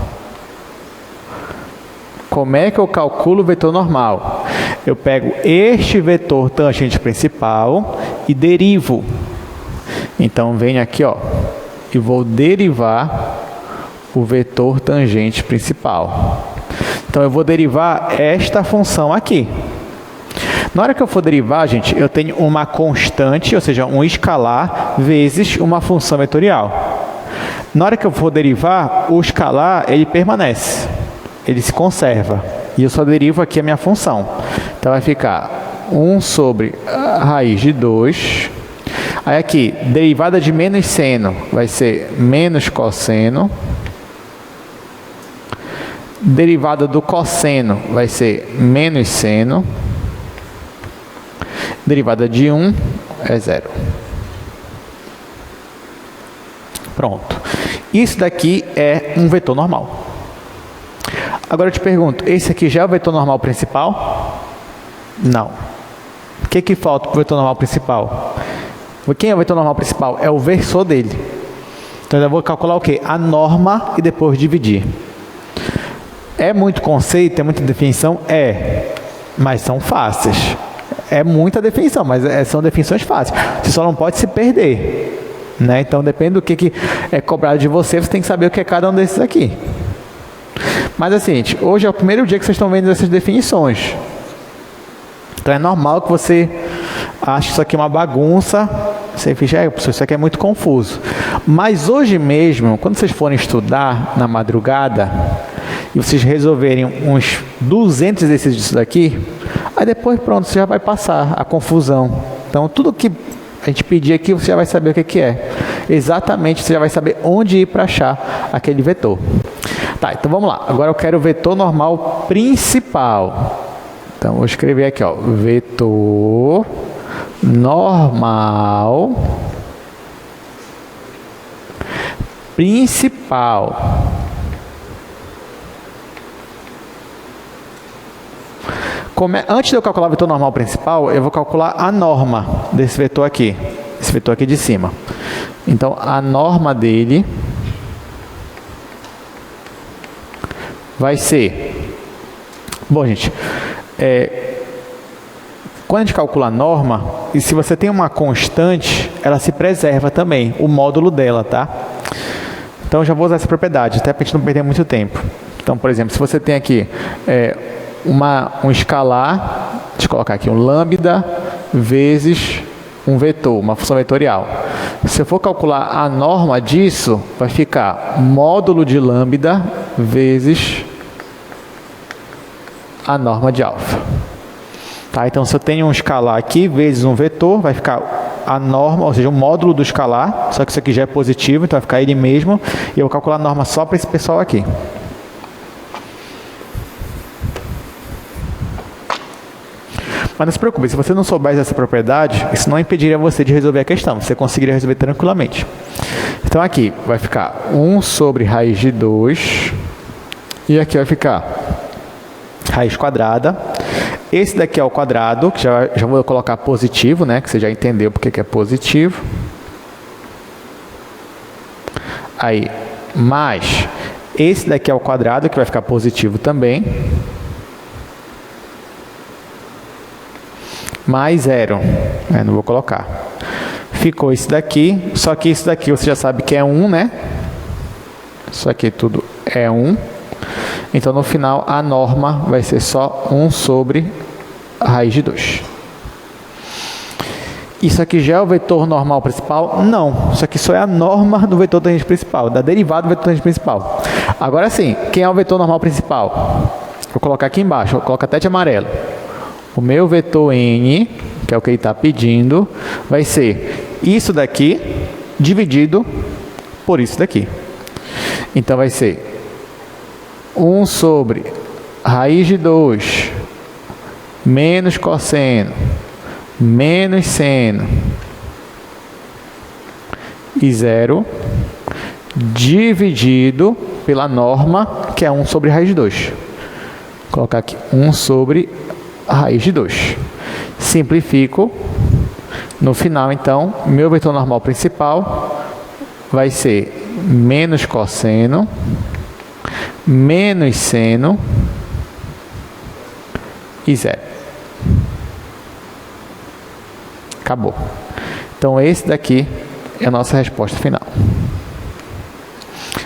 Como é que eu calculo o vetor normal? Eu pego este vetor tangente principal e derivo. Então, venho aqui, ó, e vou derivar o vetor tangente principal. Então, eu vou derivar esta função aqui. Na hora que eu for derivar, gente, eu tenho uma constante, ou seja, um escalar, vezes uma função vetorial. Na hora que eu for derivar, o escalar, ele permanece. Ele se conserva. E eu só derivo aqui a minha função. Então, vai ficar 1 sobre a raiz de 2. Aí aqui, derivada de menos seno vai ser menos cosseno. Derivada do cosseno vai ser menos seno. Derivada de 1 é 0. Pronto. Isso daqui é um vetor normal. Agora eu te pergunto, esse aqui já é o vetor normal principal? Não. O que falta para o vetor normal principal? Quem é o vetor normal principal? É o versor dele. Então eu vou calcular o quê? A norma e depois dividir. É muito conceito, é muita definição? É. Mas são fáceis. É muita definição, mas são definições fáceis. Você só não pode se perder, né? Então, depende do que é cobrado de você, você tem que saber o que é cada um desses aqui. Mas, assim, gente, hoje é o primeiro dia que vocês estão vendo essas definições. Então, é normal que você ache isso aqui uma bagunça. Você fica, professor, isso aqui é muito confuso. Mas, hoje mesmo, quando vocês forem estudar na madrugada, e vocês resolverem uns 200 exercícios disso daqui, aí depois, pronto, você já vai passar a confusão. Então, tudo que a gente pedir aqui, você já vai saber o que é. Exatamente, você já vai saber onde ir para achar aquele vetor. Tá, então vamos lá. Agora eu quero o vetor normal principal. Então, vou escrever aqui, ó, vetor normal principal. Antes de eu calcular o vetor normal principal, eu vou calcular a norma desse vetor aqui. Esse vetor aqui de cima. Então, a norma dele vai ser... Bom, gente, quando a gente calcula a norma, e se você tem uma constante, ela se preserva também, o módulo dela, tá? Então, eu já vou usar essa propriedade, até para a gente não perder muito tempo. Então, por exemplo, se você tem aqui... um escalar, deixa eu colocar aqui, um lambda vezes um vetor, uma função vetorial. Se eu for calcular a norma disso, vai ficar módulo de lambda vezes a norma de alfa. Tá? Então, se eu tenho um escalar aqui vezes um vetor, vai ficar a norma, ou seja, o módulo do escalar, só que isso aqui já é positivo, então vai ficar ele mesmo, e eu vou calcular a norma só para esse pessoal aqui. Mas não se preocupe, se você não soubesse essa propriedade, isso não impediria você de resolver a questão. Você conseguiria resolver tranquilamente. Então, aqui vai ficar 1 sobre raiz de 2. E aqui vai ficar raiz quadrada. Esse daqui é o quadrado, que já vou colocar positivo, né? Que você já entendeu porque que é positivo. Aí, mais esse daqui é o quadrado, que vai ficar positivo também. Mais 0, não vou colocar. Ficou esse daqui, só que esse daqui você já sabe que é 1, né? Isso aqui tudo é 1. Então, no final, a norma vai ser só 1 sobre a raiz de 2. Isso aqui já é o vetor normal principal? Não, isso aqui só é a norma do vetor tangente principal, da derivada do vetor tangente principal. Agora sim, quem é o vetor normal principal? Vou colocar aqui embaixo, vou colocar até de amarelo. O meu vetor n, que é o que ele está pedindo, vai ser isso daqui dividido por isso daqui. Então, vai ser 1 sobre raiz de 2 menos cosseno menos seno e 0 dividido pela norma, que é 1 sobre raiz de 2. Vou colocar aqui 1 sobre a raiz de 2. Simplifico. No final, então, meu vetor normal principal vai ser menos cosseno, menos seno e 0. Acabou. Então, esse daqui é a nossa resposta final.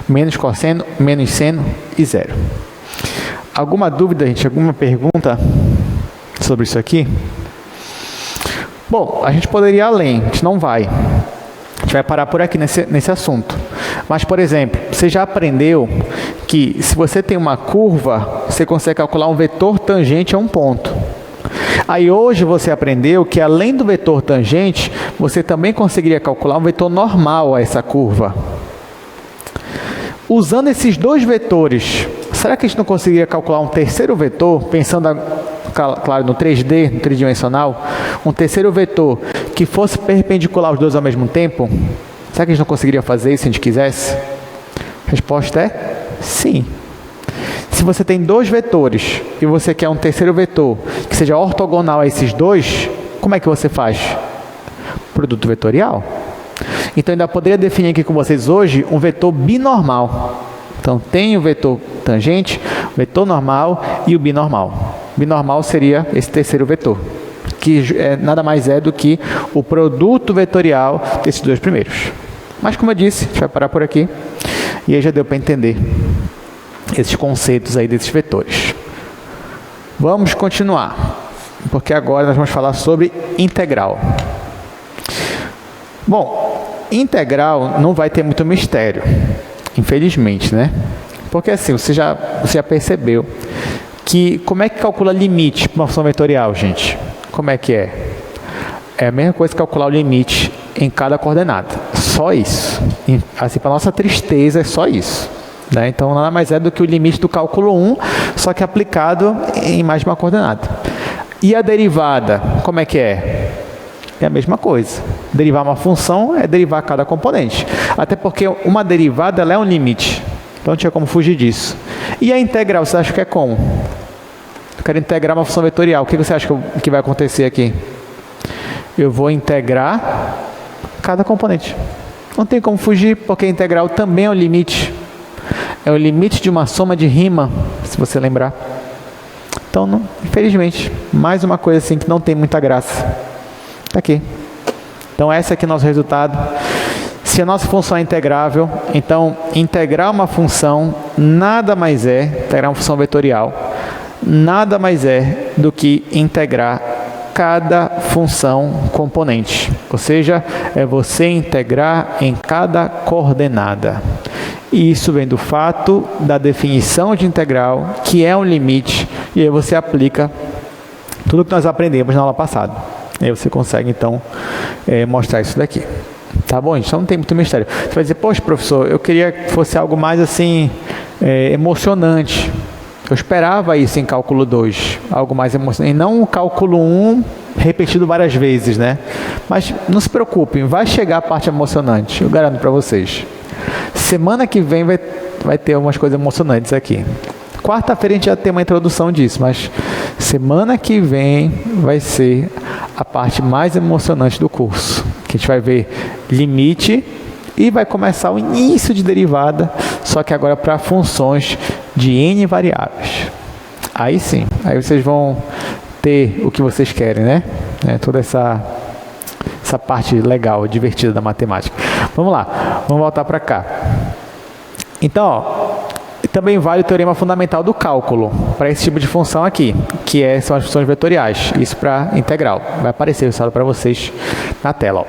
Menos cosseno, menos seno e 0. Alguma dúvida, gente? Alguma pergunta sobre isso aqui? Bom, a gente poderia ir além, a gente não vai. A gente vai parar por aqui nesse assunto. Mas, por exemplo, você já aprendeu que se você tem uma curva, você consegue calcular um vetor tangente a um ponto. Aí hoje você aprendeu que além do vetor tangente, você também conseguiria calcular um vetor normal a essa curva. Usando esses dois vetores, será que a gente não conseguiria calcular um terceiro vetor, pensando, claro, no 3D, no tridimensional, um terceiro vetor que fosse perpendicular aos dois ao mesmo tempo? Será que a gente não conseguiria fazer isso se a gente quisesse? A resposta é sim. Se você tem dois vetores e você quer um terceiro vetor que seja ortogonal a esses dois, como é que você faz? Produto vetorial. Então, ainda poderia definir aqui com vocês hoje um vetor binormal. Então, tem o vetor tangente, o vetor normal e o binormal. Binormal seria esse terceiro vetor, que nada mais é do que o produto vetorial desses dois primeiros. Mas, como eu disse, a gente vai parar por aqui. E aí já deu para entender esses conceitos aí desses vetores. Vamos continuar, porque agora nós vamos falar sobre integral. Bom, integral não vai ter muito mistério, infelizmente, né? Porque assim, você já percebeu que como é que calcula limite para uma função vetorial, gente? Como é que é? É a mesma coisa que calcular o limite em cada coordenada. Só isso. Assim, para nossa tristeza, é só isso. Né? Então, nada mais é do que o limite do cálculo 1, só que aplicado em mais de uma coordenada. E a derivada, como é que é? É a mesma coisa. Derivar uma função é derivar cada componente. Até porque uma derivada ela é um limite. Então, não tinha como fugir disso. E a integral, você acha que é como? Eu quero integrar uma função vetorial. O que você acha que vai acontecer aqui? Eu vou integrar cada componente. Não tem como fugir, porque a integral também é um limite. É o limite de uma soma de rima, se você lembrar. Então, não, infelizmente, mais uma coisa assim que não tem muita graça. Está aqui. Então, esse aqui é o nosso resultado. Se a nossa função é integrável, então, integrar uma função nada mais é, integrar uma função vetorial, nada mais é do que integrar cada função componente. Ou seja, é você integrar em cada coordenada. E isso vem do fato da definição de integral, que é um limite, e aí você aplica tudo que nós aprendemos na aula passada. E aí você consegue, então, mostrar isso daqui. Tá bom, gente? Então não tem muito mistério. Você vai dizer, poxa, professor, eu queria que fosse algo mais, assim, emocionante. Eu esperava isso em cálculo 2, algo mais emocionante. E não o cálculo 1 repetido várias vezes, né? Mas não se preocupem, vai chegar a parte emocionante, eu garanto para vocês. Semana que vem vai ter algumas coisas emocionantes aqui. Quarta-feira a gente já tem uma introdução disso, mas semana que vem vai ser a parte mais emocionante do curso. Que a gente vai ver limite e vai começar o início de derivada, só que agora para funções de n variáveis. Aí sim, aí vocês vão ter o que vocês querem, né? Toda essa parte legal, divertida da matemática. Vamos lá, vamos voltar para cá. Então, ó, também vale o teorema fundamental do cálculo para esse tipo de função aqui, que são as funções vetoriais. Isso para integral. Vai aparecer o resultado para vocês na tela. Ó.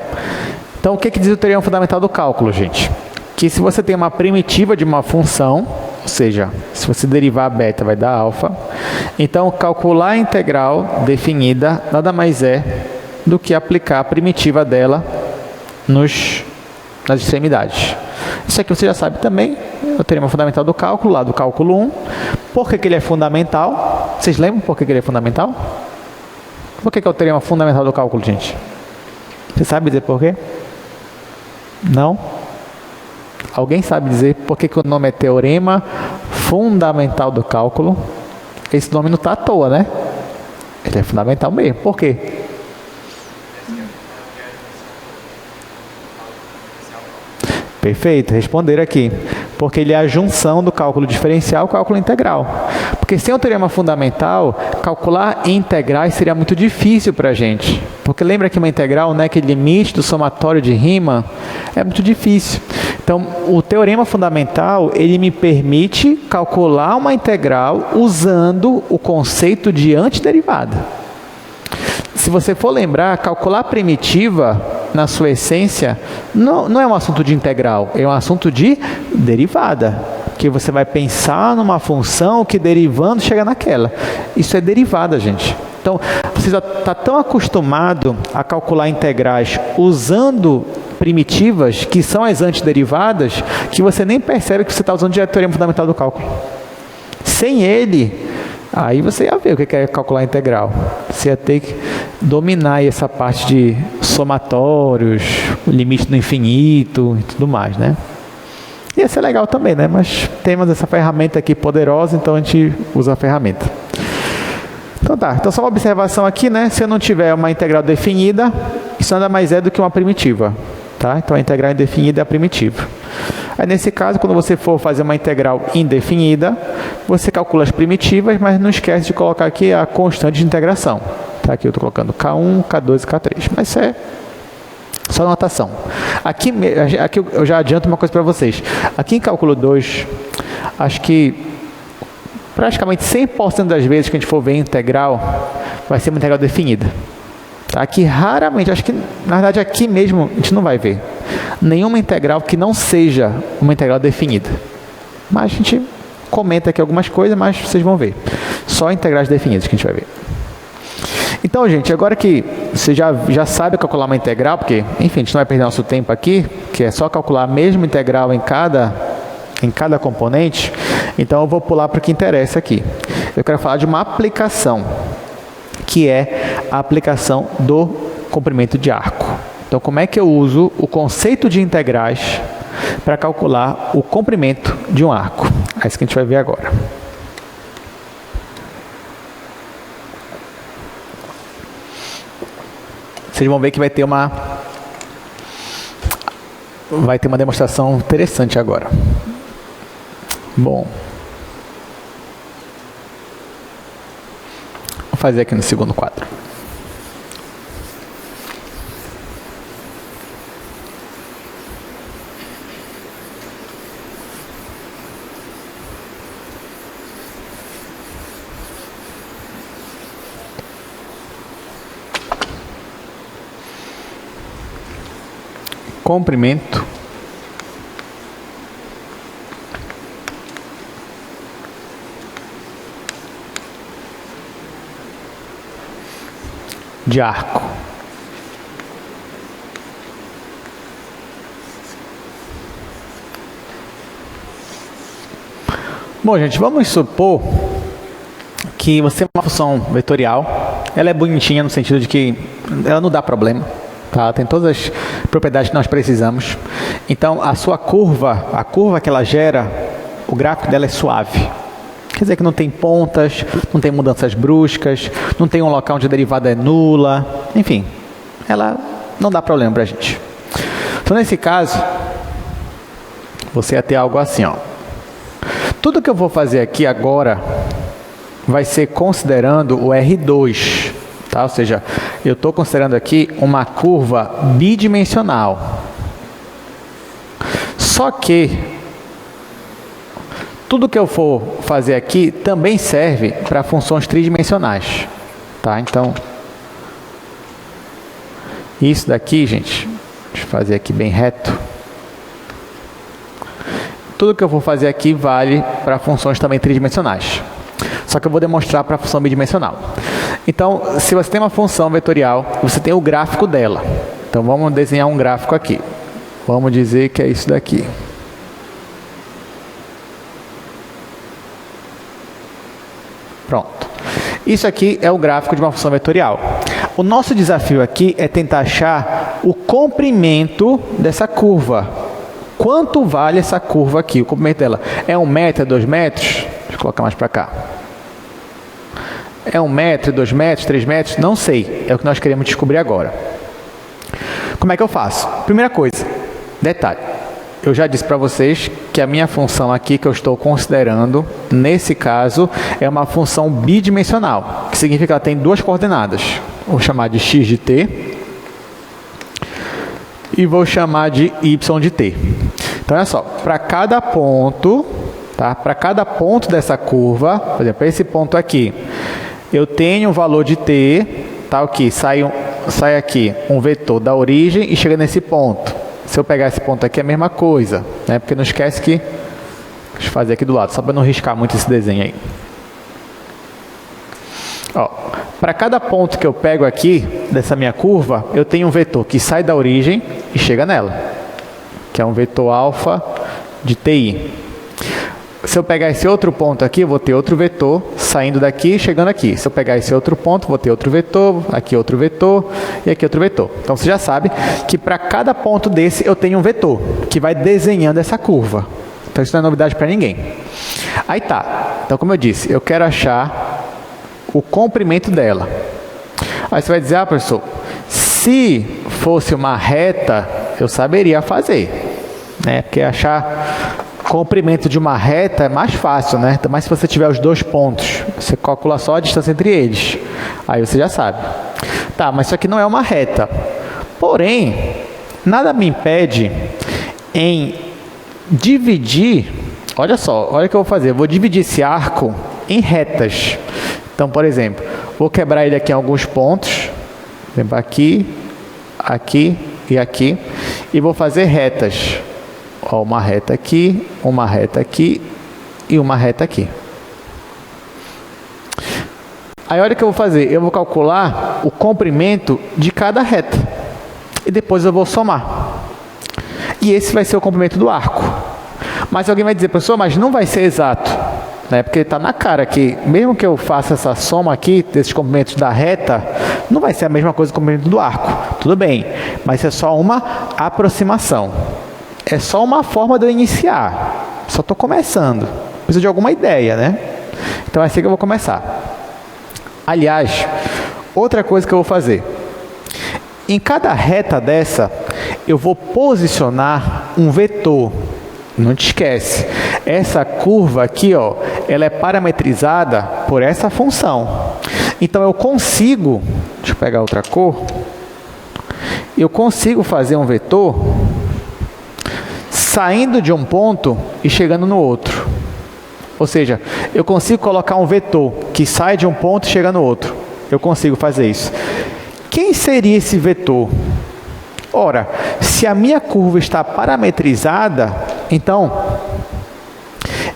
Então, o que diz o teorema fundamental do cálculo, gente? Que se você tem uma primitiva de uma função, ou seja, se você derivar a beta vai dar alfa, então calcular a integral definida nada mais é do que aplicar a primitiva dela nas extremidades. Isso aqui você já sabe também, é o teorema fundamental do cálculo, lá do cálculo 1. Por que ele é fundamental? Vocês lembram por que ele é fundamental? Por que é o teorema fundamental do cálculo, gente? Você sabe dizer por quê? Não? Alguém sabe dizer por que o nome é Teorema Fundamental do Cálculo? Esse nome não está à toa, né? Ele é fundamental mesmo. Por quê? Perfeito, responderam aqui. Porque ele é a junção do cálculo diferencial com o cálculo integral. Porque sem o teorema fundamental, calcular integrais seria muito difícil para a gente. Porque lembra que uma integral, né, aquele limite do somatório de Riemann, é muito difícil. Então, o teorema fundamental, ele me permite calcular uma integral usando o conceito de antiderivada. Se você for lembrar, calcular primitiva, na sua essência, não é um assunto de integral, é um assunto de derivada. Que você vai pensar numa função que derivando chega naquela. Isso é derivada, gente. Então, você já está tão acostumado a calcular integrais usando primitivas, que são as antiderivadas, que você nem percebe que você está usando o teorema fundamental do cálculo. Sem ele, aí você ia ver o que é calcular integral. Você ia ter que dominar essa parte de somatórios, o limite do infinito e tudo mais, né? Ia ser legal também, né? Mas temos essa ferramenta aqui poderosa, então a gente usa a ferramenta. Então tá, então só uma observação aqui, né? Se eu não tiver uma integral definida, isso nada mais é do que uma primitiva, tá? Então a integral indefinida é a primitiva. Aí nesse caso, quando você for fazer uma integral indefinida, você calcula as primitivas, mas não esquece de colocar aqui a constante de integração. Tá? Aqui eu estou colocando K1, K2 e K3, mas isso é só notação. Aqui eu já adianto uma coisa para vocês. Aqui em cálculo 2, acho que praticamente 100% das vezes que a gente for ver integral, vai ser uma integral definida. Tá? Aqui raramente, acho que na verdade aqui mesmo a gente não vai ver nenhuma integral que não seja uma integral definida. Mas a gente comenta aqui algumas coisas, mas vocês vão ver. Só integrais definidas que a gente vai ver. Então, gente, agora que você já sabe calcular uma integral, porque, enfim, a gente não vai perder nosso tempo aqui, que é só calcular a mesma integral em cada componente, então eu vou pular para o que interessa aqui. Eu quero falar de uma aplicação, que é a aplicação do comprimento de arco. Então, como é que eu uso o conceito de integrais para calcular o comprimento de um arco? É isso que a gente vai ver agora. Vocês vão ver que vai ter uma demonstração interessante agora. Bom, vou fazer aqui no segundo quadro. Comprimento de arco. Bom, gente, vamos supor que você tem uma função vetorial. Ela é bonitinha no sentido de que ela não dá problema. Tá? Tem todas as propriedades que nós precisamos. Então, a sua curva, a curva que ela gera, o gráfico dela é suave. Quer dizer que não tem pontas, não tem mudanças bruscas, não tem um local onde a derivada é nula. Enfim, ela não dá problema para a gente. Então, nesse caso, você ia ter algo assim, ó. Tudo que eu vou fazer aqui agora vai ser considerando o R2. Tá? Ou seja, eu estou considerando aqui uma curva bidimensional. Só que tudo que eu for fazer aqui também serve para funções tridimensionais. Tá? Então, isso daqui, gente, deixa eu fazer aqui bem reto. Tudo que eu vou fazer aqui vale para funções também tridimensionais. Só que eu vou demonstrar para a função bidimensional. Então, se você tem uma função vetorial, você tem o gráfico dela. Então, vamos desenhar um gráfico aqui. Vamos dizer que é isso daqui. Pronto. Isso aqui é o gráfico de uma função vetorial. O nosso desafio aqui é tentar achar o comprimento dessa curva. quanto vale essa curva aqui, o comprimento dela. É 1 metro, é 2 metros? Deixa eu colocar mais para cá. É 1 metro, 2 metros, 3 metros? Não sei, é o que nós queremos descobrir agora. Como é que eu faço? Primeira coisa, detalhe. Eu já disse para vocês que a minha função aqui que eu estou considerando, nesse caso, é uma função bidimensional, que significa que ela tem duas coordenadas. Vou chamar de x de t e vou chamar de y de t. Então, olha só, para cada ponto, tá? Para cada ponto dessa curva, por exemplo, esse ponto aqui, eu tenho um valor de t, tá? Aqui, sai aqui um vetor da origem e chega nesse ponto. Se eu pegar esse ponto aqui, é a mesma coisa, né? Porque não esquece que... Deixa eu fazer aqui do lado, só para não riscar muito esse desenho aí. Ó, para cada ponto que eu pego aqui, dessa minha curva, eu tenho um vetor que sai da origem e chega nela, que é um vetor alfa de TI. Se eu pegar esse outro ponto aqui, eu vou ter outro vetor saindo daqui e chegando aqui. Se eu pegar esse outro ponto, vou ter outro vetor, aqui outro vetor e aqui outro vetor. Então, você já sabe que para cada ponto desse eu tenho um vetor que vai desenhando essa curva. Então, isso não é novidade para ninguém. Aí tá. Então, como eu disse, eu quero achar o comprimento dela. Aí você vai dizer, ah, professor, se fosse uma reta, eu saberia fazer, né? Porque achar comprimento de uma reta é mais fácil, né? Mas se você tiver os dois pontos, você calcula só a distância entre eles. Aí você já sabe. Tá, mas isso aqui não é uma reta. Porém, nada me impede em dividir... Olha só, olha o que eu vou fazer. Eu vou dividir esse arco em retas. Então, por exemplo, vou quebrar ele aqui em alguns pontos. Por exemplo, aqui, aqui e aqui. E vou fazer retas. Ó, uma reta aqui e uma reta aqui. Aí olha o que eu vou fazer. Eu vou calcular o comprimento de cada reta. E depois eu vou somar. E esse vai ser o comprimento do arco. Mas alguém vai dizer, professor, mas não vai ser exato. Né? Porque está na cara que, mesmo que eu faça essa soma aqui, desses comprimentos da reta, não vai ser a mesma coisa que o comprimento do arco. Tudo bem, mas é só uma aproximação. É só uma forma de eu iniciar. Só estou começando. Preciso de alguma ideia, né? Então é assim que eu vou começar. Aliás, outra coisa que eu vou fazer. Em cada reta dessa, eu vou posicionar um vetor. Não te esquece. Essa curva aqui, ó, ela é parametrizada por essa função. Então eu consigo, deixa eu pegar outra cor. Eu consigo fazer um vetor saindo de um ponto e chegando no outro. Ou seja, eu consigo colocar um vetor que sai de um ponto e chega no outro. Eu consigo fazer isso. Quem seria esse vetor? Ora, se a minha curva está parametrizada, então,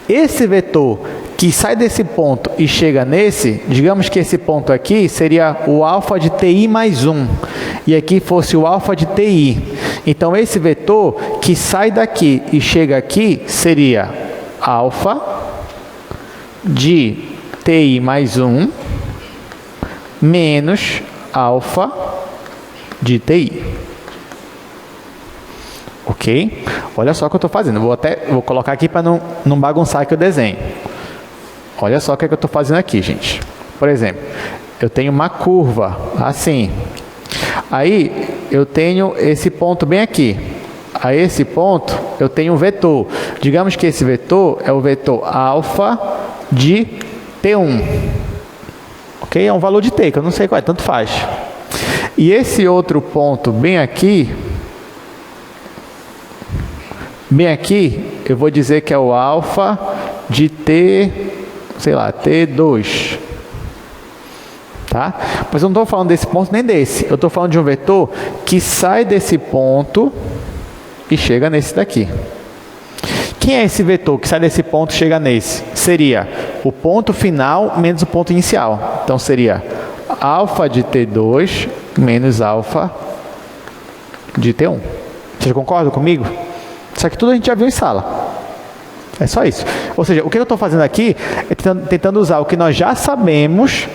esse vetor que sai desse ponto e chega nesse, digamos que esse ponto aqui seria o alfa de TI mais 1, e aqui fosse o alfa de TI. Então, esse vetor que sai daqui e chega aqui seria alfa de TI mais 1 menos alfa de TI. Ok? Olha só o que eu estou fazendo. Vou colocar aqui para não bagunçar aqui o desenho. Olha só o que eu estou fazendo aqui, gente. Por exemplo, eu tenho uma curva assim. Aí, eu tenho esse ponto bem aqui. A esse ponto, eu tenho um vetor. Digamos que esse vetor é o vetor alfa de T1. Ok? É um valor de T, que eu não sei qual é, tanto faz. E esse outro ponto bem aqui, eu vou dizer que é o alfa de T, sei lá, T2. Tá? Mas eu não estou falando desse ponto nem desse. Eu estou falando de um vetor que sai desse ponto e chega nesse daqui. Quem é esse vetor que sai desse ponto e chega nesse? Seria o ponto final menos o ponto inicial. Então, seria alfa de T2 menos alfa de T1. Vocês concordam comigo? Isso aqui tudo a gente já viu em sala. É só isso. Ou seja, o que eu estou fazendo aqui é tentando usar o que nós já sabemos,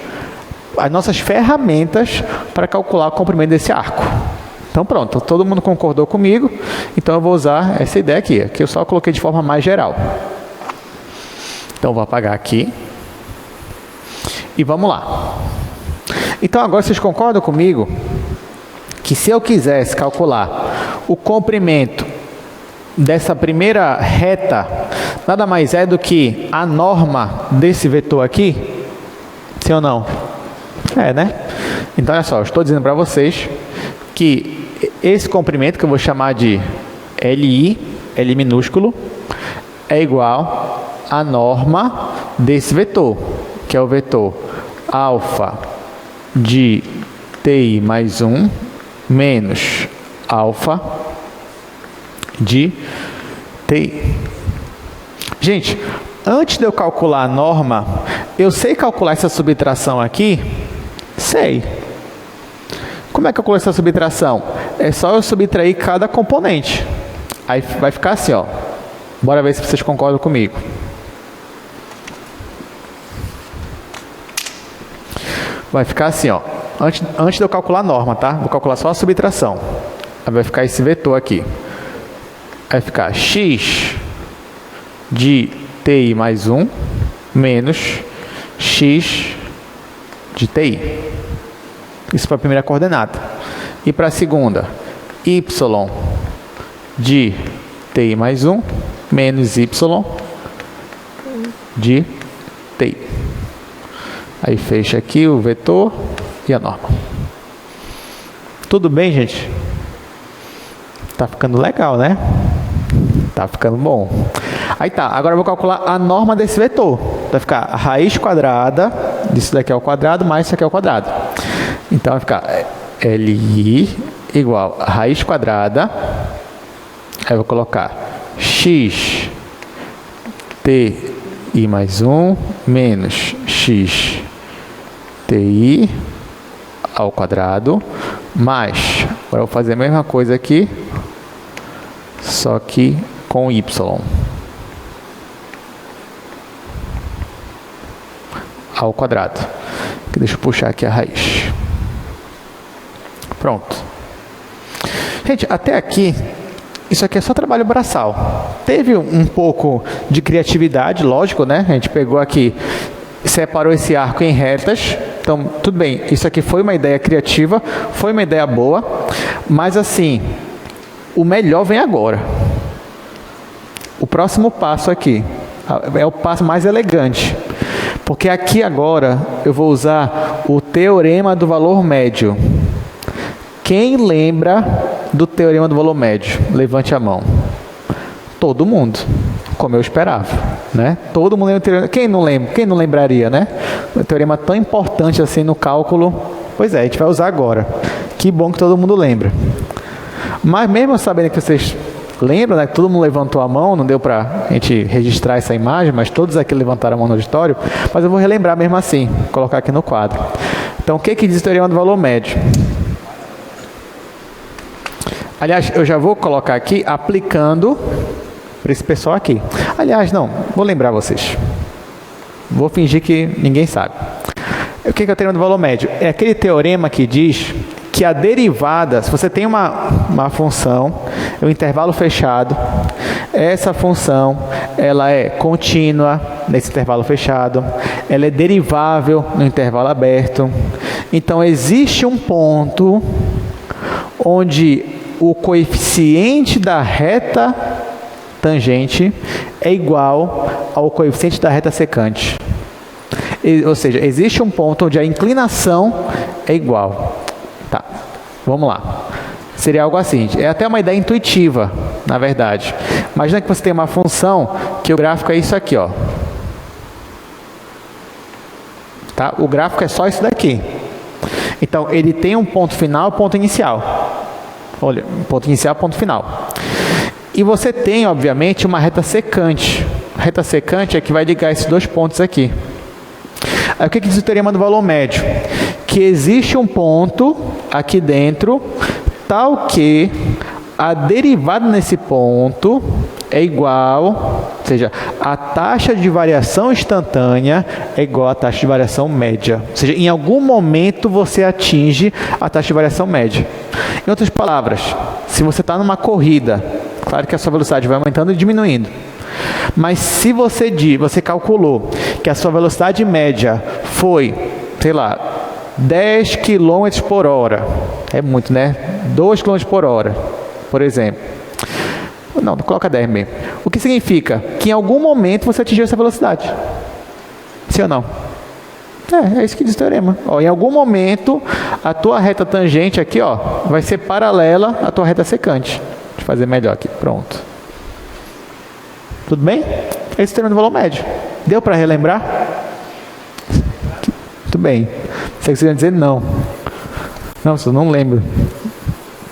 as nossas ferramentas para calcular o comprimento desse arco. Então pronto, todo mundo concordou comigo, então eu vou usar essa ideia aqui, que eu só coloquei de forma mais geral. Então eu vou apagar aqui. E vamos lá. Então agora vocês concordam comigo que se eu quisesse calcular o comprimento dessa primeira reta, nada mais é do que a norma desse vetor aqui? Sim ou não? É, né? Então olha só, eu estou dizendo para vocês que esse comprimento, que eu vou chamar de LI, L minúsculo, é igual à norma desse vetor, que é o vetor alfa de TI mais 1 menos alfa de TI. Gente, antes de eu calcular a norma, eu sei calcular essa subtração aqui? Sei. Como é que eu calculo essa subtração? É só eu subtrair cada componente. Aí vai ficar assim, ó. Bora ver se vocês concordam comigo. Vai ficar assim, ó. Antes de eu calcular a norma, tá? Vou calcular só a subtração. Aí vai ficar esse vetor aqui. Vai ficar x de TI mais 1 menos x de TI. Isso para a primeira coordenada. E para a segunda, y de TI mais 1 menos y de TI. Aí fecha aqui o vetor e a norma. Tudo bem, gente? Tá ficando legal, né? Tá ficando bom. Aí tá, agora eu vou calcular a norma desse vetor. Vai ficar a raiz quadrada, disso daqui ao quadrado, mais isso aqui ao quadrado. Então vai ficar LI igual a raiz quadrada. Aí eu vou colocar x TI mais 1 menos x TI ao quadrado, mais, agora eu vou fazer a mesma coisa aqui, só que com y. Ao quadrado. Deixa eu puxar aqui a raiz. Pronto. Gente, até aqui, isso aqui é só trabalho braçal. Teve um pouco de criatividade, lógico, né? A gente pegou aqui, separou esse arco em retas. Então, tudo bem, isso aqui foi uma ideia criativa, foi uma ideia boa, mas assim, o melhor vem agora. O próximo passo aqui é o passo mais elegante, porque aqui agora eu vou usar o teorema do valor médio. Quem lembra do teorema do valor médio? Levante a mão. Todo mundo, como eu esperava, né? Todo mundo lembra do teorema. Quem não lembra? Quem não lembraria, né? Um teorema tão importante assim no cálculo. Pois é, a gente vai usar agora. Que bom que todo mundo lembra. Mas mesmo sabendo que vocês lembram, né? Que todo mundo levantou a mão, não deu para a gente registrar essa imagem, mas todos aqui levantaram a mão no auditório. Mas eu vou relembrar mesmo assim, colocar aqui no quadro. Então, o que diz o teorema do valor médio? Aliás, eu já vou colocar aqui aplicando para esse pessoal aqui. Aliás, não, vou lembrar vocês. Vou fingir que ninguém sabe. O que é o teorema do valor médio? É aquele teorema que diz que a derivada, se você tem uma função, um intervalo fechado, essa função ela é contínua nesse intervalo fechado, ela é derivável no intervalo aberto. Então, existe um ponto onde o coeficiente da reta tangente é igual ao coeficiente da reta secante. Ou seja, existe um ponto onde a inclinação é igual. Tá, vamos lá. Seria algo assim, é até uma ideia intuitiva, na verdade. Imagina que você tem uma função que o gráfico é isso aqui, ó. Tá? O gráfico é só isso daqui. Então, ele tem um ponto final e ponto inicial. Olha, ponto inicial, ponto final. E você tem, obviamente, uma reta secante. A reta secante é que vai ligar esses dois pontos aqui. Aí o que diz o teorema do valor médio? Que existe um ponto aqui dentro, tal que a derivada nesse ponto é igual, ou seja, a taxa de variação instantânea é igual à taxa de variação média. Ou seja, em algum momento você atinge a taxa de variação média. Em outras palavras, se você está numa corrida, claro que a sua velocidade vai aumentando e diminuindo. Mas se você calculou que a sua velocidade média foi, sei lá, 10 km por hora, é muito, né? 2 km por hora, por exemplo. Não, coloca 10 mesmo. O que significa? Que em algum momento você atingiu essa velocidade. Sim ou não? É isso que diz o teorema. Ó, em algum momento, a tua reta tangente aqui, ó, vai ser paralela à tua reta secante. Deixa eu fazer melhor aqui. Pronto. Tudo bem? Esse é o teorema do valor médio. Deu para relembrar? Muito bem. Você queria dizer não. Não, eu não lembro.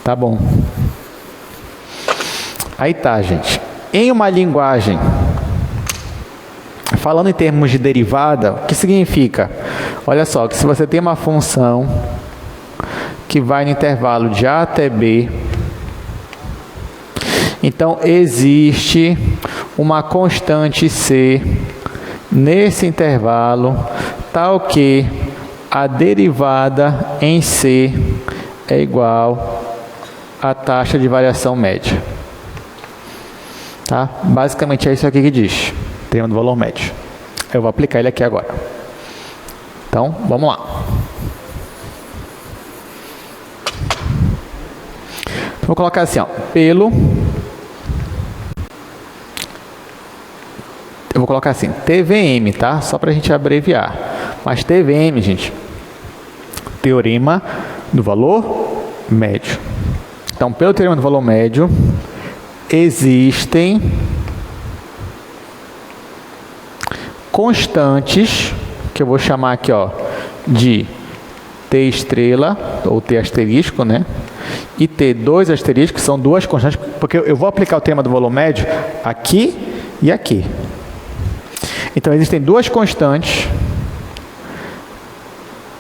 Tá bom. Aí tá, gente. Em uma linguagem, falando em termos de derivada, o que significa? Olha só, que se você tem uma função que vai no intervalo de A até B, então existe uma constante C nesse intervalo, tal que a derivada em C é igual à taxa de variação média. Tá? Basicamente é isso aqui que diz, teorema do valor médio. Eu vou aplicar ele aqui agora. Então, vamos lá. Vou colocar assim, ó, eu vou colocar assim, TVM, tá? Só para a gente abreviar. Mas TVM, gente, teorema do valor médio. Então, pelo teorema do valor médio, existem constantes, que eu vou chamar aqui, ó, de T estrela, ou T asterisco, né? E T2 asterisco, que são duas constantes, porque eu vou aplicar o teorema do valor médio aqui e aqui. Então, existem duas constantes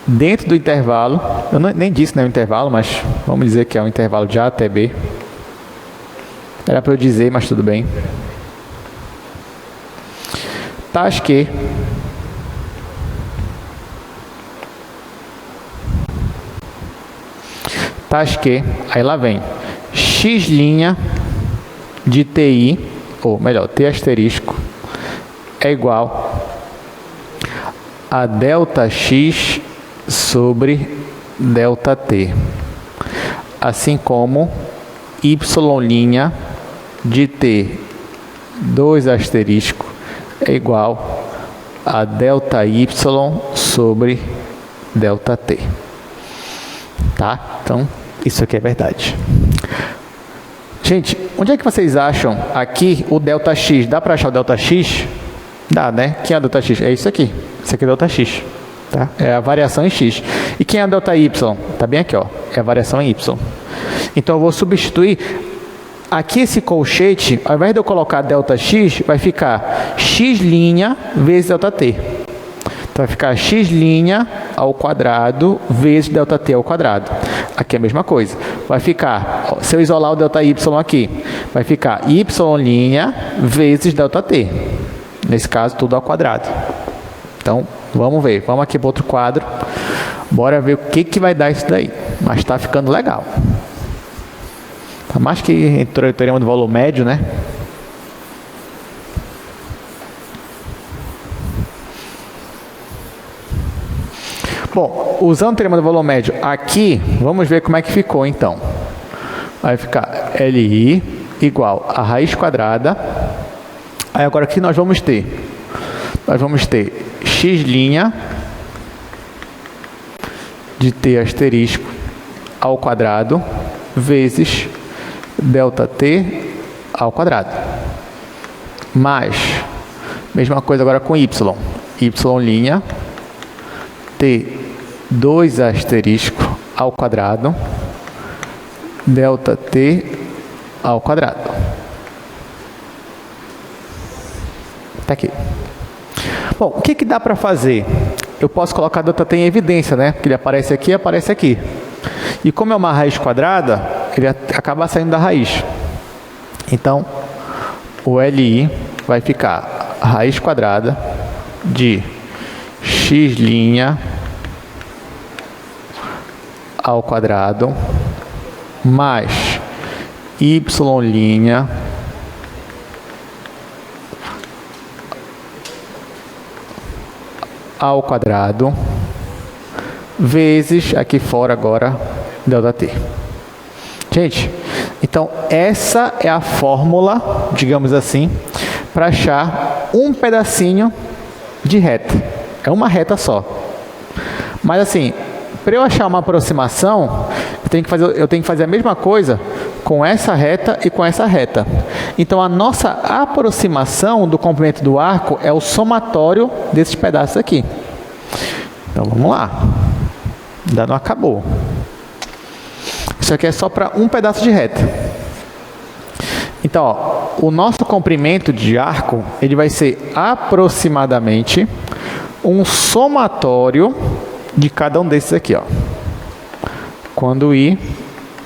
dentro do intervalo. Eu nem disse, né, o intervalo, mas vamos dizer que é o intervalo de A até B. Era para eu dizer, mas tudo bem. Tais que aí lá vem x' de TI, ou melhor, T asterisco, é igual a ΔX sobre ΔT, assim como y' de T2 asterisco é igual a ΔY sobre ΔT. Tá? Então, isso aqui é verdade. Gente, onde é que vocês acham aqui o ΔX? Dá para achar o ΔX? Dá, né? Quem é o ΔX? É isso aqui. Isso aqui é o ΔX. Tá? É a variação em x. E quem é a ΔY? Tá bem aqui, ó. É a variação em y. Então, eu vou substituir. Aqui esse colchete, ao invés de eu colocar ΔX, vai ficar x' vezes ΔT. Então, vai ficar x' ao quadrado vezes ΔT ao quadrado. Aqui é a mesma coisa. Vai ficar, se eu isolar o ΔY aqui, vai ficar y' vezes ΔT. Nesse caso, tudo ao quadrado. Então, vamos ver. Vamos aqui para outro quadro. Bora ver o que vai dar isso daí. Mas está ficando legal. Tá mais que entrou o teorema do valor médio, né? Bom, usando o teorema do valor médio aqui, vamos ver como é que ficou então. Vai ficar LI igual a raiz quadrada. Aí agora aqui nós vamos ter? Nós vamos ter x' de T asterisco ao quadrado vezes ΔT ao quadrado. Mais, mesma coisa agora com y. Y' T2 asterisco ao quadrado ΔT ao quadrado. Tá aqui. Bom, o que dá para fazer? Eu posso colocar ΔT em evidência, né? Porque ele aparece aqui e aparece aqui. E como é uma raiz quadrada, ele acaba saindo da raiz. Então, o LI vai ficar raiz quadrada de x' ao quadrado mais y' ao quadrado vezes, aqui fora agora, ΔT. Gente, então essa é a fórmula, digamos assim, para achar um pedacinho de reta. É uma reta só. Mas assim, para eu achar uma aproximação, eu tenho que fazer a mesma coisa com essa reta e com essa reta. Então a nossa aproximação do comprimento do arco é o somatório desses pedaços aqui. Então vamos lá. Ainda não acabou. Isso aqui é só para um pedaço de reta. Então, ó, o nosso comprimento de arco, ele vai ser aproximadamente um somatório de cada um desses aqui, ó. Quando I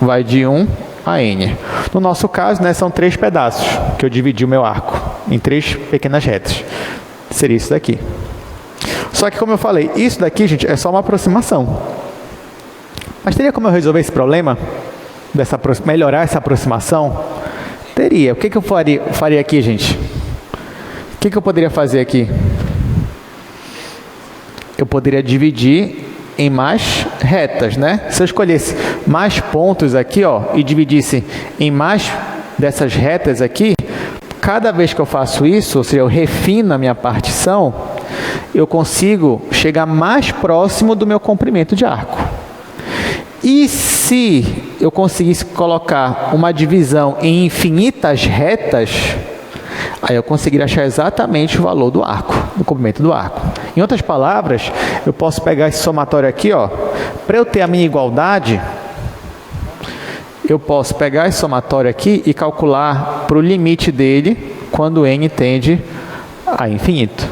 vai de 1 a N. No nosso caso, né, são 3 pedaços, que eu dividi o meu arco em 3 pequenas retas. Seria isso daqui. Só que, como eu falei, isso daqui, gente, é só uma aproximação. Mas teria como eu resolver esse problema? Melhorar essa aproximação? Teria. O que eu faria aqui, gente? O que eu poderia fazer aqui? Eu poderia dividir em mais retas, né? Se eu escolhesse mais pontos aqui, ó, e dividisse em mais dessas retas aqui, cada vez que eu faço isso, ou seja, eu refino a minha partição, eu consigo chegar mais próximo do meu comprimento de arco. E se eu conseguisse colocar uma divisão em infinitas retas, aí eu conseguiria achar exatamente o valor do arco, do comprimento do arco. Em outras palavras, eu posso pegar esse somatório aqui, ó, para eu ter a minha igualdade, eu posso pegar esse somatório aqui e calcular para o limite dele quando n tende a infinito.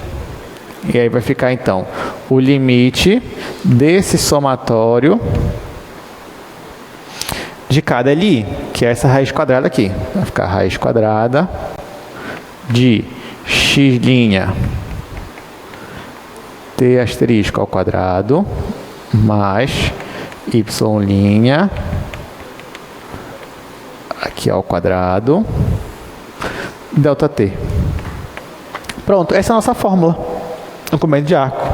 E aí vai ficar, então, o limite desse somatório de cada LI, que é essa raiz quadrada aqui. Vai ficar raiz quadrada de x' t asterisco ao quadrado mais y' aqui ao quadrado ΔT. Pronto, essa é a nossa fórmula do comprimento de arco.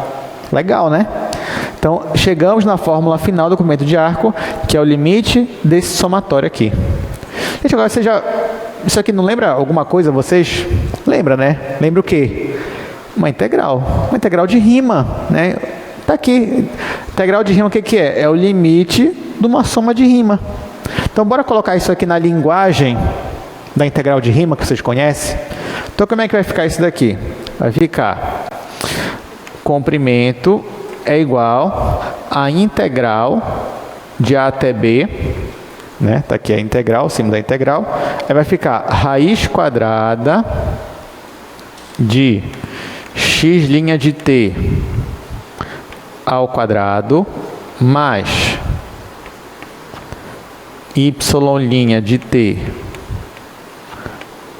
Legal, né? Então, chegamos na fórmula final do comprimento de arco, que é o limite desse somatório aqui. Gente, agora você já... Isso aqui não lembra alguma coisa, vocês? Lembra, né? Lembra o quê? Uma integral. Uma integral de rima, né? Tá aqui. Integral de rima, o que que é? É o limite de uma soma de rima. Então, bora colocar isso aqui na linguagem da integral de rima, que vocês conhecem. Então, como é que vai ficar isso daqui? Vai ficar comprimento é igual a integral de A até B, né? Tá aqui a integral, o símbolo da integral. Aí vai ficar raiz quadrada de x' de t ao quadrado mais y' de t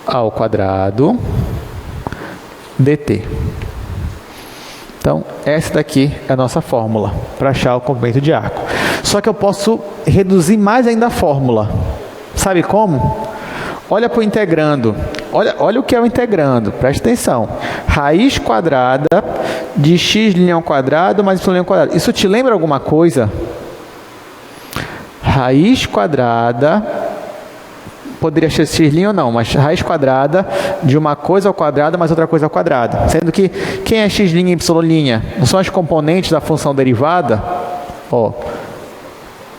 ao quadrado dt. Então, essa daqui é a nossa fórmula para achar o comprimento de arco. Só que eu posso reduzir mais ainda a fórmula. Sabe como? Olha para o integrando. Olha o que é o integrando. Preste atenção. Raiz quadrada de x' ao quadrado mais y' ao quadrado. Isso te lembra alguma coisa? Raiz quadrada... Poderia ser x' ou não, mas raiz quadrada de uma coisa ao quadrado mais outra coisa ao quadrado. Sendo que quem é x' e y'? Não são as componentes da função derivada? Ó,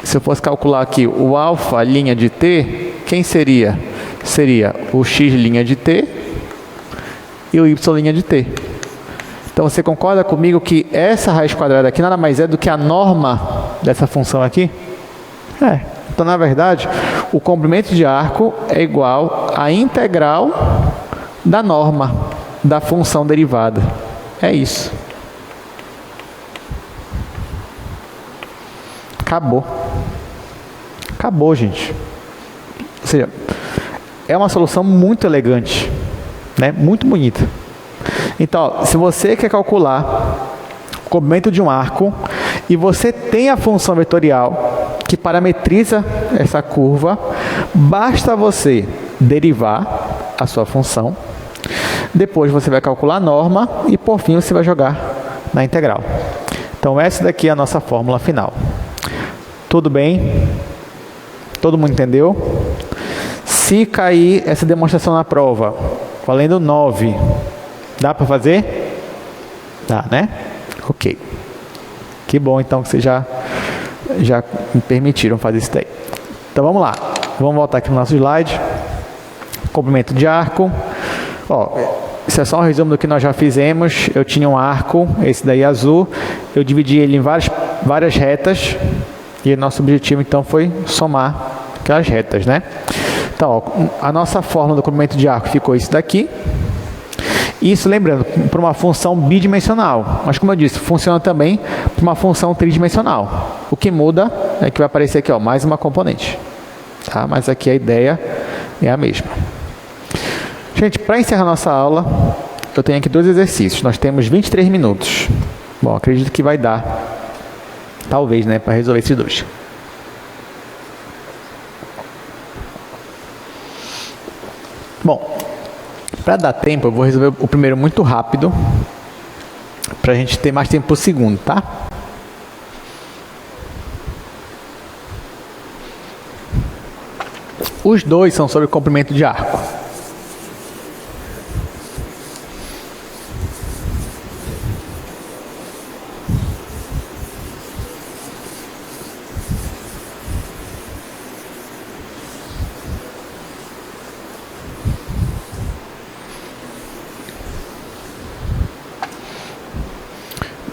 se eu fosse calcular aqui o alfa' de t, quem seria? Seria o x' de t e o y' de t. Então você concorda comigo que essa raiz quadrada aqui nada mais é do que a norma dessa função aqui? É. Então, na verdade, o comprimento de arco é igual à integral da norma da função derivada. É isso. Acabou. Acabou, gente. seja, é uma solução muito elegante, né? Muito bonita. Então, ó, se você quer calcular o comprimento de um arco e você tem a função vetorial que parametriza essa curva, basta você derivar a sua função, depois você vai calcular a norma e por fim você vai jogar na integral. Então essa daqui é a nossa fórmula final. Tudo bem? Todo mundo entendeu? Se cair essa demonstração na prova, valendo 9, dá para fazer? Dá, né? Ok. Que bom então que vocês já me permitiram fazer isso daí. Então vamos lá. Vamos voltar aqui no nosso slide. Comprimento de arco. Ó, isso é só um resumo do que nós já fizemos. Eu tinha um arco, esse daí azul. Eu dividi ele em várias retas. E nosso objetivo então foi somar aquelas retas, né? Então, ó, a nossa fórmula do comprimento de arco ficou isso daqui. Isso, lembrando, para uma função bidimensional. Mas, como eu disse, funciona também para uma função tridimensional. O que muda é que vai aparecer aqui, ó, mais uma componente. Tá? Mas aqui a ideia é a mesma. Gente, para encerrar nossa aula, eu tenho aqui 2 exercícios. Nós temos 23 minutos. Bom, acredito que vai dar, talvez, né, para resolver esses 2. Bom, para dar tempo, eu vou resolver o primeiro muito rápido, para a gente ter mais tempo para o segundo, tá? Os 2 são sobre comprimento de arco.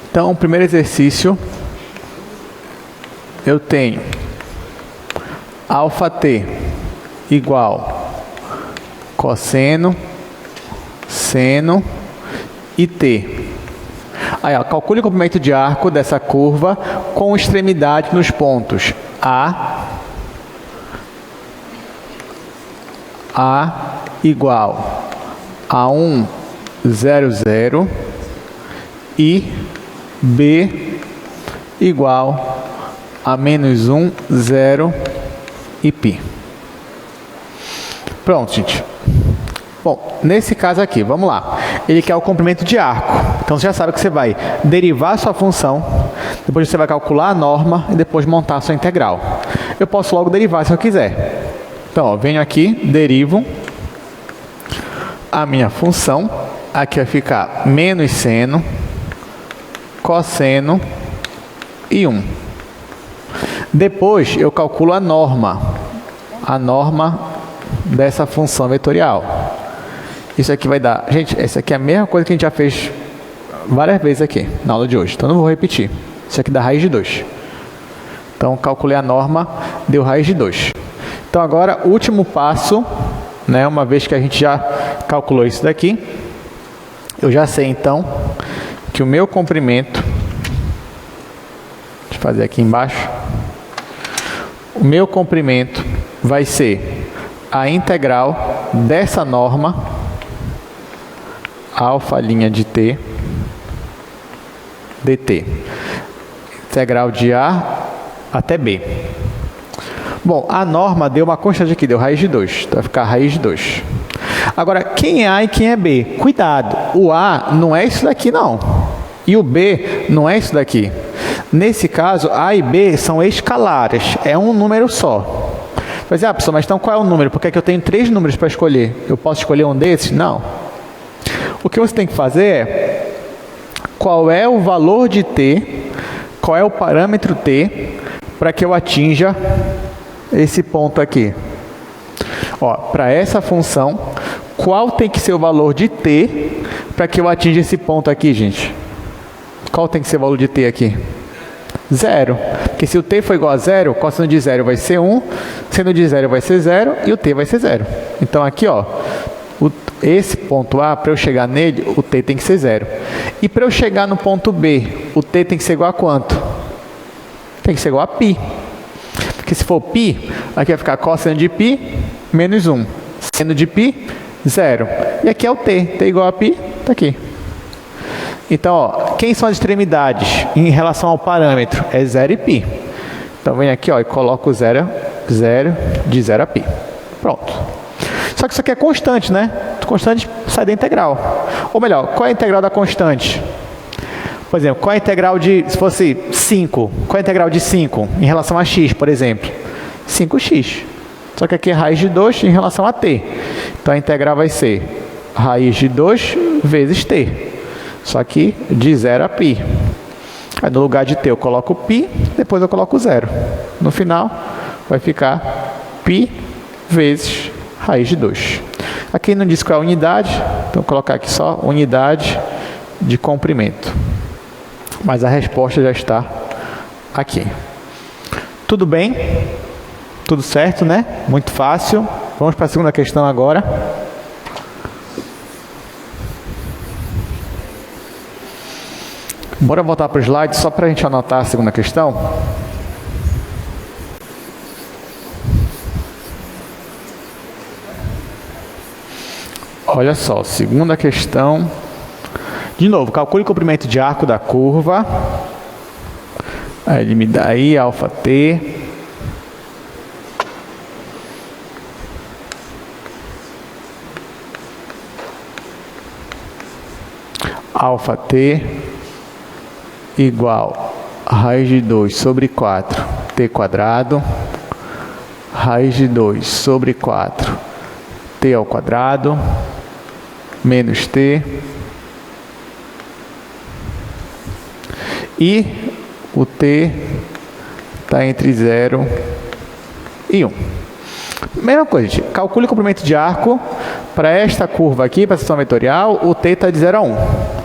Então, o primeiro exercício, eu tenho αt igual cosseno, seno e t. Aí, ó, calcule o comprimento de arco dessa curva com extremidade nos pontos A igual a 1, 0, 0 e B igual a menos 1, 0 e π. Pronto, gente. Bom, nesse caso aqui, vamos lá. Ele quer o comprimento de arco. Então, você já sabe que você vai derivar a sua função, depois você vai calcular a norma e depois montar a sua integral. Eu posso logo derivar se eu quiser. Então, ó, venho aqui, derivo a minha função. Aqui vai ficar menos seno, cosseno e 1. Depois eu calculo a norma dessa função vetorial. Isso aqui vai dar... Gente, essa aqui é a mesma coisa que a gente já fez várias vezes aqui na aula de hoje, então não vou repetir. Isso aqui dá raiz de 2. Então, calculei a norma, deu raiz de 2. Então, agora, o último passo, né, uma vez que a gente já calculou isso daqui, eu já sei, então, que o meu comprimento, deixa eu fazer aqui embaixo, o meu comprimento vai ser a integral dessa norma, alfa' de t, dt. Integral de A até B. Bom, a norma deu uma constante aqui, deu raiz de 2. Então vai ficar raiz de 2. Agora, quem é A e quem é B? Cuidado, o A não é isso daqui não. E o B não é isso daqui. Nesse caso, A e B são escalares. É um número só. Mas, pessoal, mas então qual é o número? Porque aqui eu tenho 3 números para escolher. Eu posso escolher um desses? Não. O que você tem que fazer é qual é o valor de t, qual é o parâmetro t, para que eu atinja esse ponto aqui. Para essa função, qual tem que ser o valor de t para que eu atinja esse ponto aqui, gente? Qual tem que ser o valor de t aqui? 0. Porque se o t for igual a 0, cosseno de 0 vai ser 1, seno de 0 vai ser 0 e o t vai ser 0. Então aqui, esse ponto A, para eu chegar nele, o t tem que ser 0. E para eu chegar no ponto B, o t tem que ser igual a quanto? Tem que ser igual a π. Porque se for π, aqui vai ficar cosseno de π menos 1. Seno de π, 0. E aqui é o t. T igual a π, está aqui. Então, ó, quem são as extremidades em relação ao parâmetro? É 0 e π. Então, vem aqui ó, e coloco 0 de 0 a π. Pronto. Só que isso aqui é constante, né? Constante sai da integral. Ou melhor, qual é a integral da constante? Por exemplo, qual é a integral de, se fosse 5, qual é a integral de 5 em relação a x, por exemplo? 5x. Só que aqui é raiz de 2 em relação a t. Então, a integral vai ser raiz de 2 vezes t. Só que de 0 a π. Aí, no lugar de t, eu coloco π, depois eu coloco 0. No final, vai ficar π vezes raiz de 2. Aqui não diz qual é a unidade, então vou colocar aqui só unidade de comprimento. Mas a resposta já está aqui. Tudo bem? Tudo certo, né? Muito fácil. Vamos para a segunda questão agora. Bora voltar para o slide só para a gente anotar a segunda questão. Olha só, segunda questão. De novo, calcule o comprimento de arco da curva. Aí ele me dá aí alfa t. Alfa t igual a raiz de 2 sobre 4 t quadrado, raiz de 2 sobre 4 t ao quadrado, menos t, e o t está entre 0 e 1. Mesma coisa, gente. Calcule o comprimento de arco para esta curva aqui, para a seção vetorial, o t está de 0 a 1.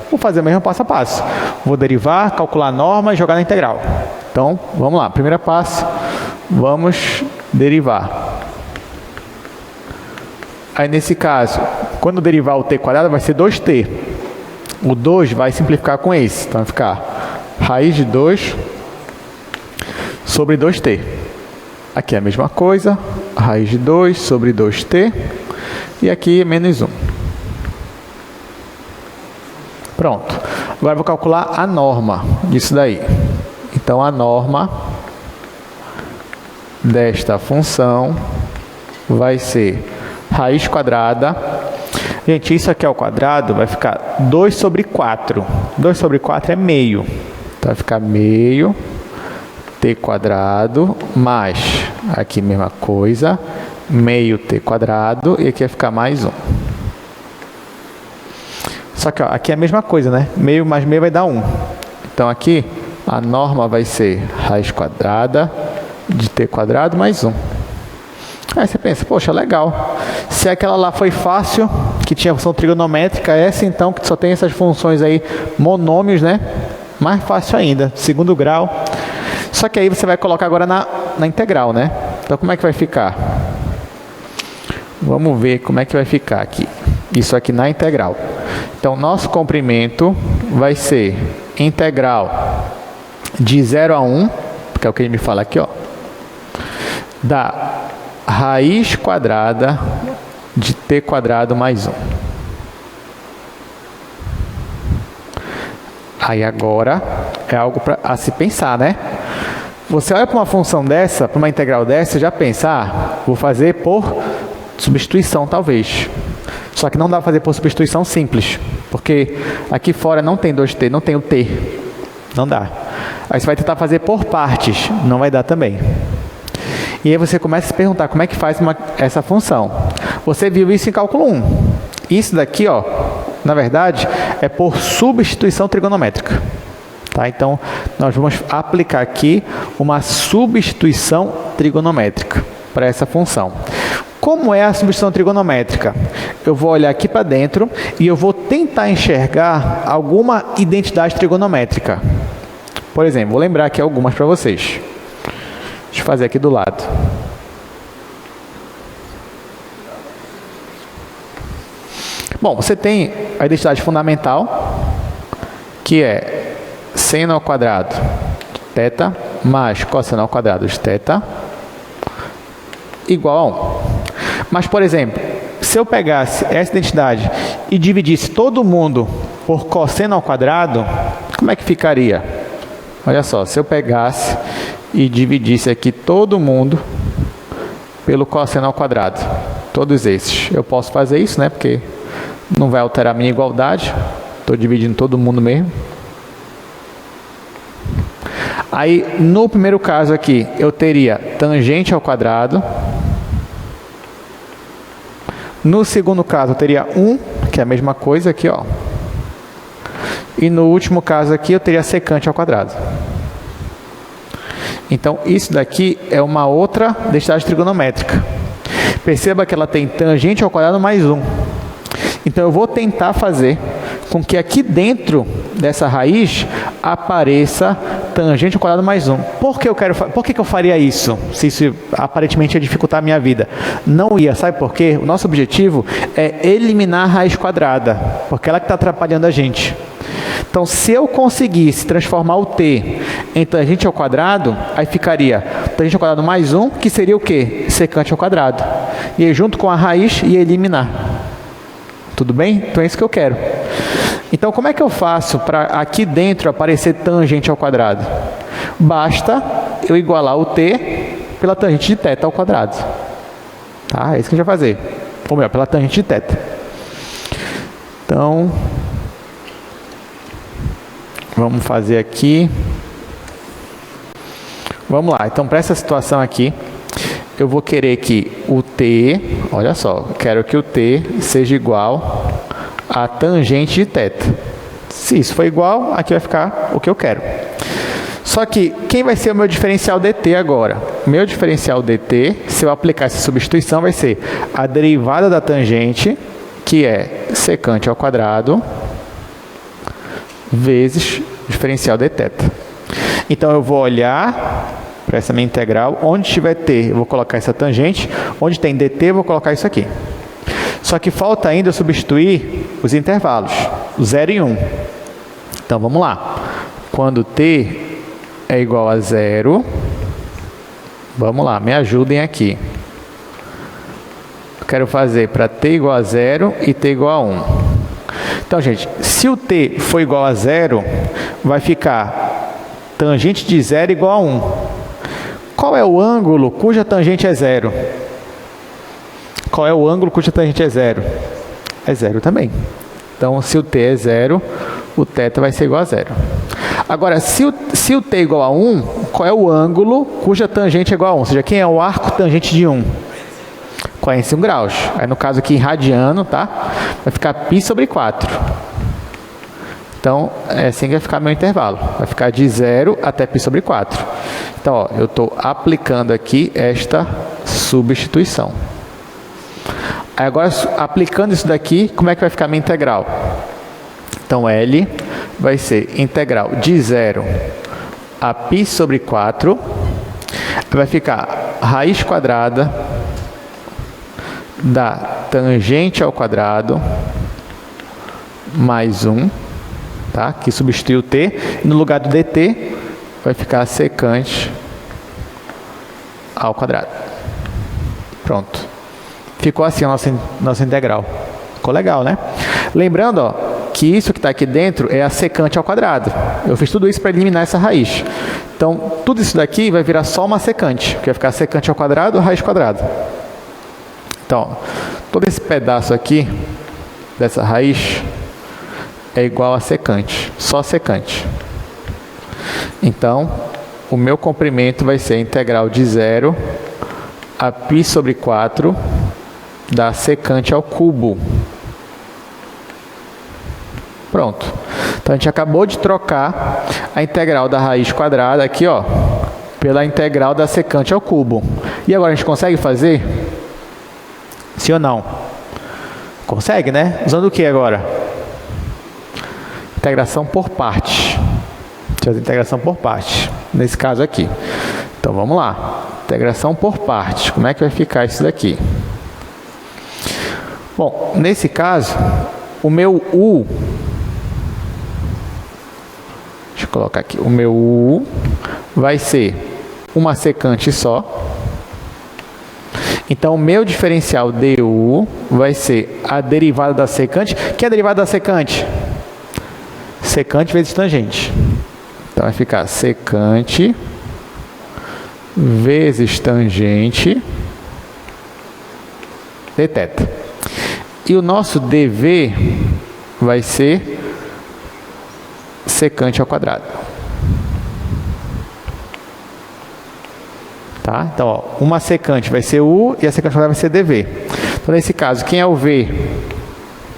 Vou fazer o mesmo passo a passo. Vou derivar, calcular a norma e jogar na integral. Então, vamos lá. Primeiro passo, vamos derivar. Aí, nesse caso, quando derivar o t quadrado, vai ser 2t. O 2 vai simplificar com esse. Então, vai ficar raiz de 2 sobre 2t. Aqui é a mesma coisa. Raiz de 2 sobre 2t. E aqui, menos 1. Pronto. Agora, vou calcular a norma disso daí. Então, a norma desta função vai ser raiz quadrada. Gente, isso aqui ao quadrado vai ficar 2 sobre 4. 2 sobre 4 é meio. Então, vai ficar meio t quadrado mais, aqui mesma coisa, meio t quadrado, e aqui vai ficar mais 1. Só que ó, aqui é a mesma coisa, né? Meio mais meio vai dar 1. Então, aqui a norma vai ser raiz quadrada de t quadrado mais 1. Aí você pensa, poxa, legal. Se aquela lá foi fácil, que tinha função trigonométrica, essa então, que só tem essas funções aí, monômios, né? Mais fácil ainda, segundo grau. Só que aí você vai colocar agora na integral, né? Então, como é que vai ficar? Vamos ver como é que vai ficar aqui. Isso aqui na integral. Então, nosso comprimento vai ser integral de 0 a 1, que é o que ele me fala aqui, ó, da raiz quadrada de t quadrado mais 1. Aí agora é algo a se pensar, né? Você olha para uma função dessa, para uma integral dessa, já pensa, vou fazer por substituição talvez. Só que não dá para fazer por substituição simples, porque aqui fora não tem 2t, não tem o t. Não dá. Aí você vai tentar fazer por partes, não vai dar também. E aí você começa a se perguntar como é que faz essa função. Você viu isso em cálculo 1. Isso daqui, ó, na verdade, é por substituição trigonométrica. Tá? Então, nós vamos aplicar aqui uma substituição trigonométrica para essa função. Como é a substituição trigonométrica? Eu vou olhar aqui para dentro e eu vou tentar enxergar alguma identidade trigonométrica. Por exemplo, vou lembrar aqui algumas para vocês. Deixa eu fazer aqui do lado. Bom, você tem a identidade fundamental, que é seno ao quadrado de θ mais cosseno ao quadrado de θ igual a 1. Mas, por exemplo, se eu pegasse essa identidade e dividisse todo mundo por cosseno ao quadrado, como é que ficaria? Olha só, se eu pegasse e dividisse aqui todo mundo pelo cosseno ao quadrado, todos esses, eu posso fazer isso, né? Porque não vai alterar a minha igualdade, estou dividindo todo mundo mesmo. Aí, no primeiro caso aqui, eu teria tangente ao quadrado. No segundo caso, eu teria 1, que é a mesma coisa aqui, ó. E no último caso aqui, eu teria secante ao quadrado. Então, isso daqui é uma outra densidade trigonométrica. Perceba que ela tem tangente ao quadrado mais 1. Então, eu vou tentar fazer com que aqui dentro dessa raiz apareça tangente ao quadrado mais 1. Por que eu faria isso? Se isso aparentemente ia dificultar a minha vida. Não ia, sabe por quê? O nosso objetivo é eliminar a raiz quadrada, porque ela que está atrapalhando a gente. Então, se eu conseguisse transformar o t em tangente ao quadrado, aí ficaria tangente ao quadrado mais 1, que seria o quê? Secante ao quadrado. E aí, junto com a raiz, ia eliminar. Tudo bem? Então, é isso que eu quero. Então, como é que eu faço para aqui dentro aparecer tangente ao quadrado? Basta eu igualar o t pela tangente de θ ao quadrado. Tá? É isso que a gente vai fazer. Ou melhor, pela tangente de θ. Então, vamos fazer aqui. Vamos lá. Então, para essa situação aqui, eu vou querer que o t, olha só, quero que o t seja igual a tangente de θ. Se isso for igual, aqui vai ficar o que eu quero. Só que, quem vai ser o meu diferencial dt agora? Meu diferencial dt, se eu aplicar essa substituição, vai ser a derivada da tangente, que é secante ao quadrado, vezes diferencial dθ. Então, eu vou olhar para essa minha integral. Onde tiver t, eu vou colocar essa tangente. Onde tem dt, eu vou colocar isso aqui. Só que falta ainda eu substituir os intervalos, 0 e 1. Então, vamos lá. Quando t é igual a 0, vamos lá, me ajudem aqui. Eu quero fazer para t igual a 0 e t igual a 1. Então, gente, se o t for igual a 0, vai ficar tangente de 0 igual a 1. Qual é o ângulo cuja tangente é 0? Qual é o ângulo cuja tangente é 0? É 0 também. Então, se o t é 0, o θ vai ser igual a 0. Agora, se o t é igual a 1, qual é o ângulo cuja tangente é igual a 1? Ou seja, quem é o arco tangente de 1? 45 graus. Aí, no caso aqui, em radiano, tá? Vai ficar π sobre 4. Então, é assim que vai ficar meu intervalo. Vai ficar de 0 até π sobre 4. Então, ó, eu estou aplicando aqui esta substituição. Aí, agora, aplicando isso daqui, como é que vai ficar minha integral? Então, L vai ser integral de 0 a π sobre 4. Vai ficar raiz quadrada da tangente ao quadrado mais 1, tá? Que substitui o t. No lugar do dt, vai ficar secante ao quadrado. Pronto. Ficou assim a nossa integral. Ficou legal, né? Lembrando, ó, que isso que está aqui dentro é a secante ao quadrado. Eu fiz tudo isso para eliminar essa raiz. Então, tudo isso daqui vai virar só uma secante, que vai ficar secante ao quadrado, raiz quadrada. Então, todo esse pedaço aqui, dessa raiz, é igual a secante, só secante. Então, o meu comprimento vai ser integral de 0 a π sobre 4 da secante ao cubo. Pronto. Então, a gente acabou de trocar a integral da raiz quadrada aqui, ó, pela integral da secante ao cubo. E agora a gente consegue fazer? Sim ou não? Consegue, né? Usando o que agora? Integração por partes. Deixa eu fazer integração por partes, nesse caso aqui. Então, vamos lá. Integração por partes. Como é que vai ficar isso daqui? Bom, nesse caso, o meu u... Deixa eu colocar aqui. O meu u vai ser uma secante só. Então, o meu diferencial du vai ser a derivada da secante. O que é a derivada da secante? Secante vezes tangente. Então, vai ficar secante vezes tangente de θ. E o nosso dv vai ser secante ao quadrado. Tá? Então, ó, uma secante vai ser u e a secante ao quadrado vai ser dv. Então, nesse caso, quem é o v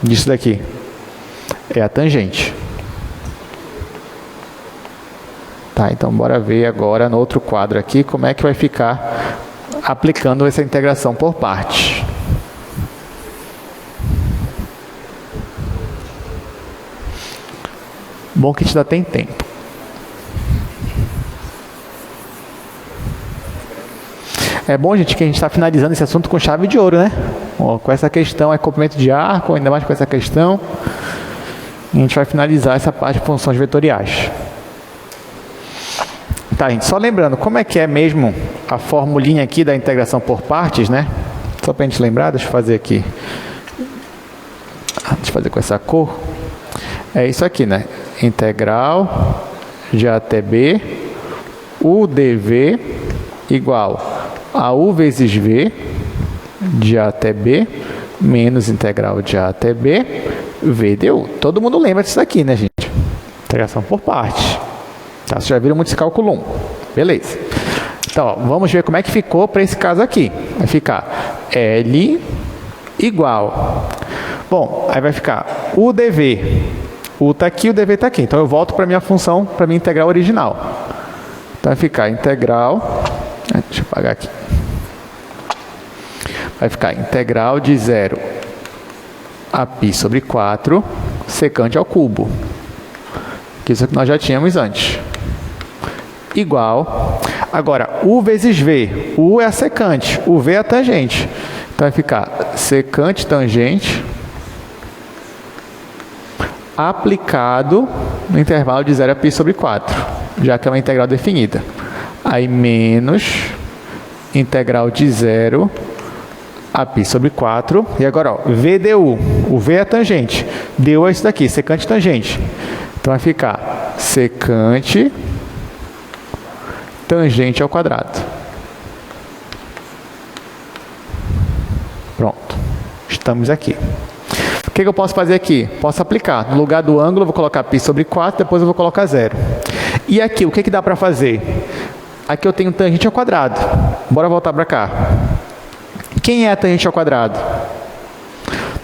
disso daqui? É a tangente. Tá, então, bora ver agora no outro quadro aqui como é que vai ficar aplicando essa integração por partes. Bom que a gente ainda tem tempo. É bom, gente, que a gente está finalizando esse assunto com chave de ouro, né? Ó, com essa questão, é comprimento de arco, ainda mais com essa questão. A gente vai finalizar essa parte de funções vetoriais. Tá, gente, só lembrando, como é que é mesmo a formulinha aqui da integração por partes, né? Só para a gente lembrar, deixa eu fazer aqui. Deixa eu fazer com essa cor. É isso aqui, né? Integral de a até b, u dv igual a u vezes v de a até b menos integral de a até b v du. Todo mundo lembra disso aqui, né, gente? Integração por partes. Tá, vocês já viram muito esse cálculo 1. Beleza. Então, ó, vamos ver como é que ficou para esse caso aqui. Vai ficar L igual. Bom, aí vai ficar u dv. U está aqui, o dv está aqui. Então, eu volto para a minha função, para a minha integral original. Então, vai ficar integral... Deixa eu apagar aqui. Vai ficar integral de 0 a π sobre 4 secante ao cubo. Que isso que nós já tínhamos antes. Igual. Agora, u vezes v. U é a secante, o v é a tangente. Então, vai ficar secante tangente aplicado no intervalo de 0 a π sobre 4, já que é uma integral definida. Aí, menos integral de 0 a π sobre 4. E agora, ó, v du. O v é a tangente. Du é isso daqui, secante tangente. Então, vai ficar secante tangente ao quadrado. Pronto. Estamos aqui. O que eu posso fazer aqui? Posso aplicar. No lugar do ângulo, eu vou colocar π sobre 4, depois eu vou colocar 0. E aqui, o que dá para fazer? Aqui eu tenho tangente ao quadrado. Bora voltar para cá. Quem é a tangente ao quadrado?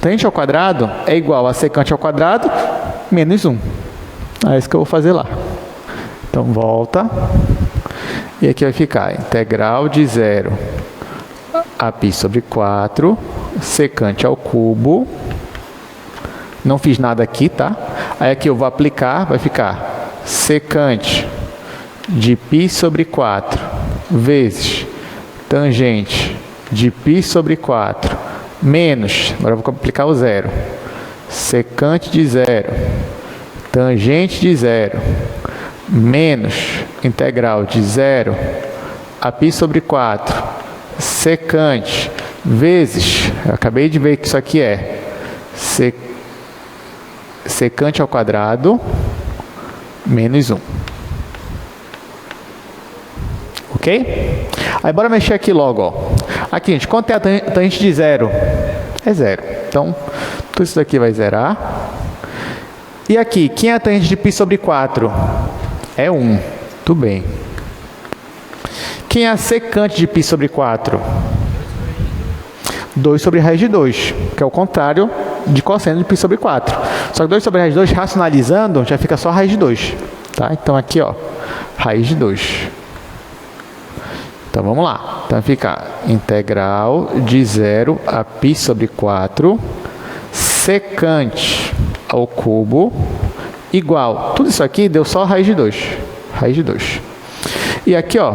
Tangente ao quadrado é igual a secante ao quadrado menos 1. É isso que eu vou fazer lá. Então, volta. E aqui vai ficar integral de 0 a π sobre 4, secante ao cubo. Não fiz nada aqui, tá? Aí aqui eu vou aplicar, vai ficar secante de π sobre 4 vezes tangente de π sobre 4 menos, agora eu vou aplicar o 0, secante de 0, tangente de 0, menos integral de 0 a π sobre 4, secante, vezes, eu acabei de ver que isso aqui é secante ao quadrado, menos 1. Ok? Aí, bora mexer aqui logo, ó. Aqui, gente, quanto é a tangente de 0? É 0. Então, tudo isso daqui vai zerar. E aqui, quem é a tangente de π sobre 4? É 1. Tudo bem. Quem é a secante de π sobre 4? 2 sobre raiz de 2, que é o contrário de cosseno de π sobre 4. Só que 2 sobre raiz de 2, racionalizando, já fica só raiz de 2. Tá? Então, aqui, ó, raiz de 2. Então, vamos lá. Então, fica integral de 0 a π sobre 4, secante ao cubo, igual. Tudo isso aqui deu só raiz de 2. Raiz de 2. E aqui, ó,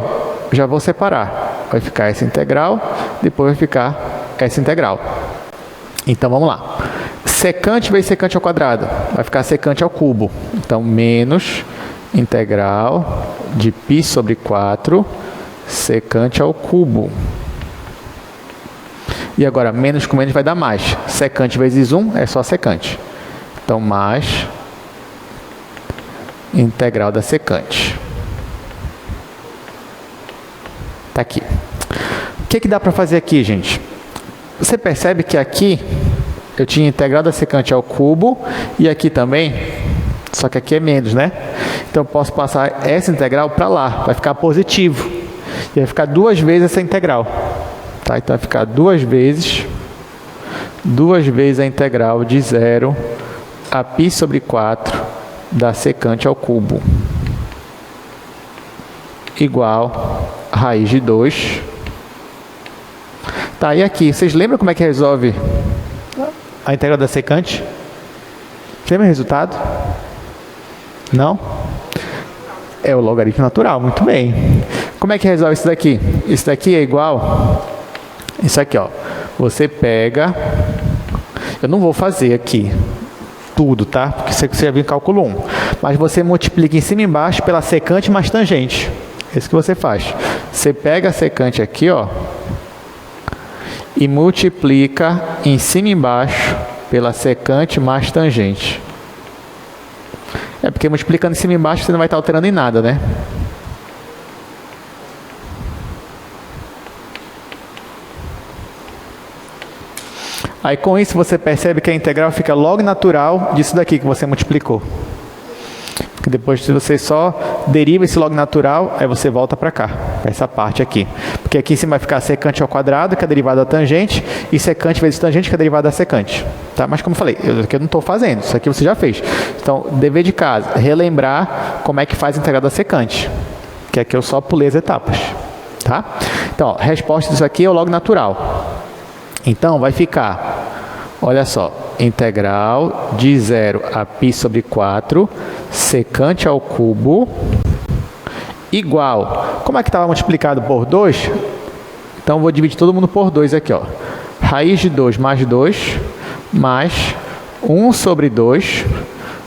já vou separar. Vai ficar essa integral, depois vai ficar essa integral. Então, vamos lá. Secante vezes secante ao quadrado. Vai ficar secante ao cubo. Então, menos integral de π sobre 4 secante ao cubo. E agora, menos com menos vai dar mais. Secante vezes 1 é só secante. Então, mais integral da secante. Está aqui. O que dá para fazer aqui, gente? Você percebe que aqui eu tinha integral da secante ao cubo e aqui também, só que aqui é menos, né? Então eu posso passar essa integral para lá, vai ficar positivo. E vai ficar 2 vezes essa integral. Tá? Então vai ficar 2 vezes a integral de 0 a π sobre 4 da secante ao cubo. Igual a raiz de 2. Tá, e aqui, vocês lembram como é que resolve a integral da secante? Lembra o resultado? Não? É o logaritmo natural, muito bem. Como é que resolve isso daqui? Isso daqui é igual... Isso aqui, ó. Você pega... Eu não vou fazer aqui tudo, tá? Porque isso aqui você já viu em cálculo 1. Mas você multiplica em cima e embaixo pela secante mais tangente. É isso que você faz. Você pega a secante aqui, ó, e multiplica em cima e embaixo pela secante mais tangente. É porque multiplicando em cima e embaixo você não vai estar alterando em nada, né? Aí com isso você percebe que a integral fica log natural disso daqui que você multiplicou. Porque depois você só deriva esse log natural, aí você volta para cá, para essa parte aqui. Porque aqui em cima vai ficar secante ao quadrado, que é a derivada da tangente, e secante vezes tangente, que é a derivada da secante. Tá? Mas como eu falei, aqui eu não estou fazendo, isso aqui você já fez. Então, dever de casa, relembrar como é que faz a integral da secante. Que aqui eu só pulei as etapas. Tá? Então, ó, resposta disso aqui é o log natural. Então, vai ficar, olha só, integral de 0 a π sobre 4, secante ao cubo, igual. Como é que estava multiplicado por 2? Então, vou dividir todo mundo por 2 aqui, ó. Raiz de 2 mais 2, mais 1 sobre 2,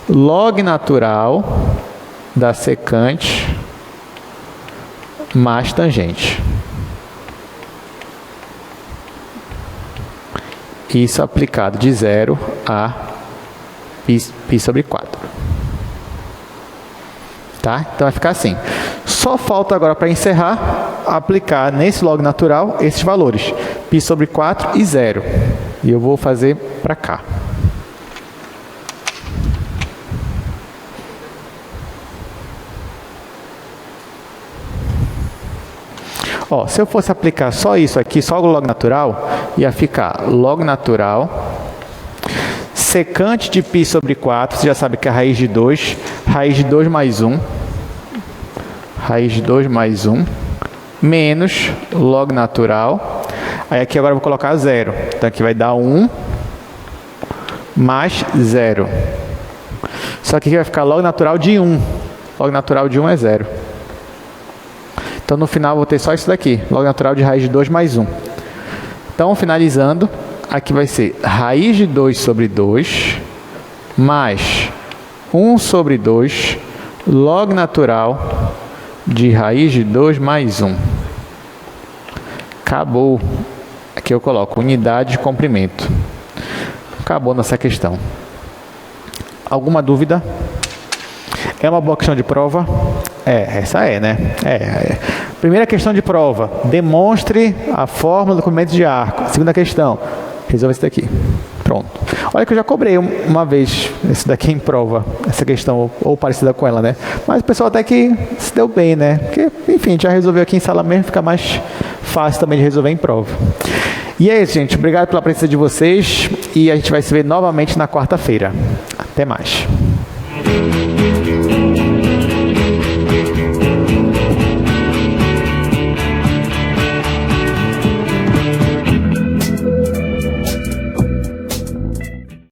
log natural da secante mais tangente. Isso aplicado de 0 a π sobre 4. Tá? Então vai ficar assim. Só falta agora para encerrar, aplicar nesse log natural esses valores. π sobre 4 e 0. E eu vou fazer para cá. Ó, se eu fosse aplicar só isso aqui, só o log natural, ia ficar log natural, secante de π sobre 4, você já sabe que é a raiz de 2 mais 1, raiz de 2 mais 1, menos log natural, aí aqui agora eu vou colocar 0, então aqui vai dar 1 mais 0. Só que aqui vai ficar log natural de 1, log natural de 1 é 0. Então, no final, eu vou ter só isso daqui, log natural de raiz de 2 mais 1. Então, finalizando, aqui vai ser raiz de 2 sobre 2, mais 1 sobre 2, log natural de raiz de 2 mais 1. Acabou. Aqui eu coloco unidade de comprimento. Acabou nossa questão. Alguma dúvida? É uma boa questão de prova? Essa é, né? Primeira questão de prova. Demonstre a fórmula do comprimento de arco. Segunda questão. Resolva isso daqui. Pronto. Olha que eu já cobrei uma vez esse daqui em prova. Essa questão, ou parecida com ela, né? Mas o pessoal até que se deu bem, né? Porque, enfim, já resolveu aqui em sala mesmo. Fica mais fácil também de resolver em prova. E é isso, gente. Obrigado pela presença de vocês. E a gente vai se ver novamente na quarta-feira. Até mais.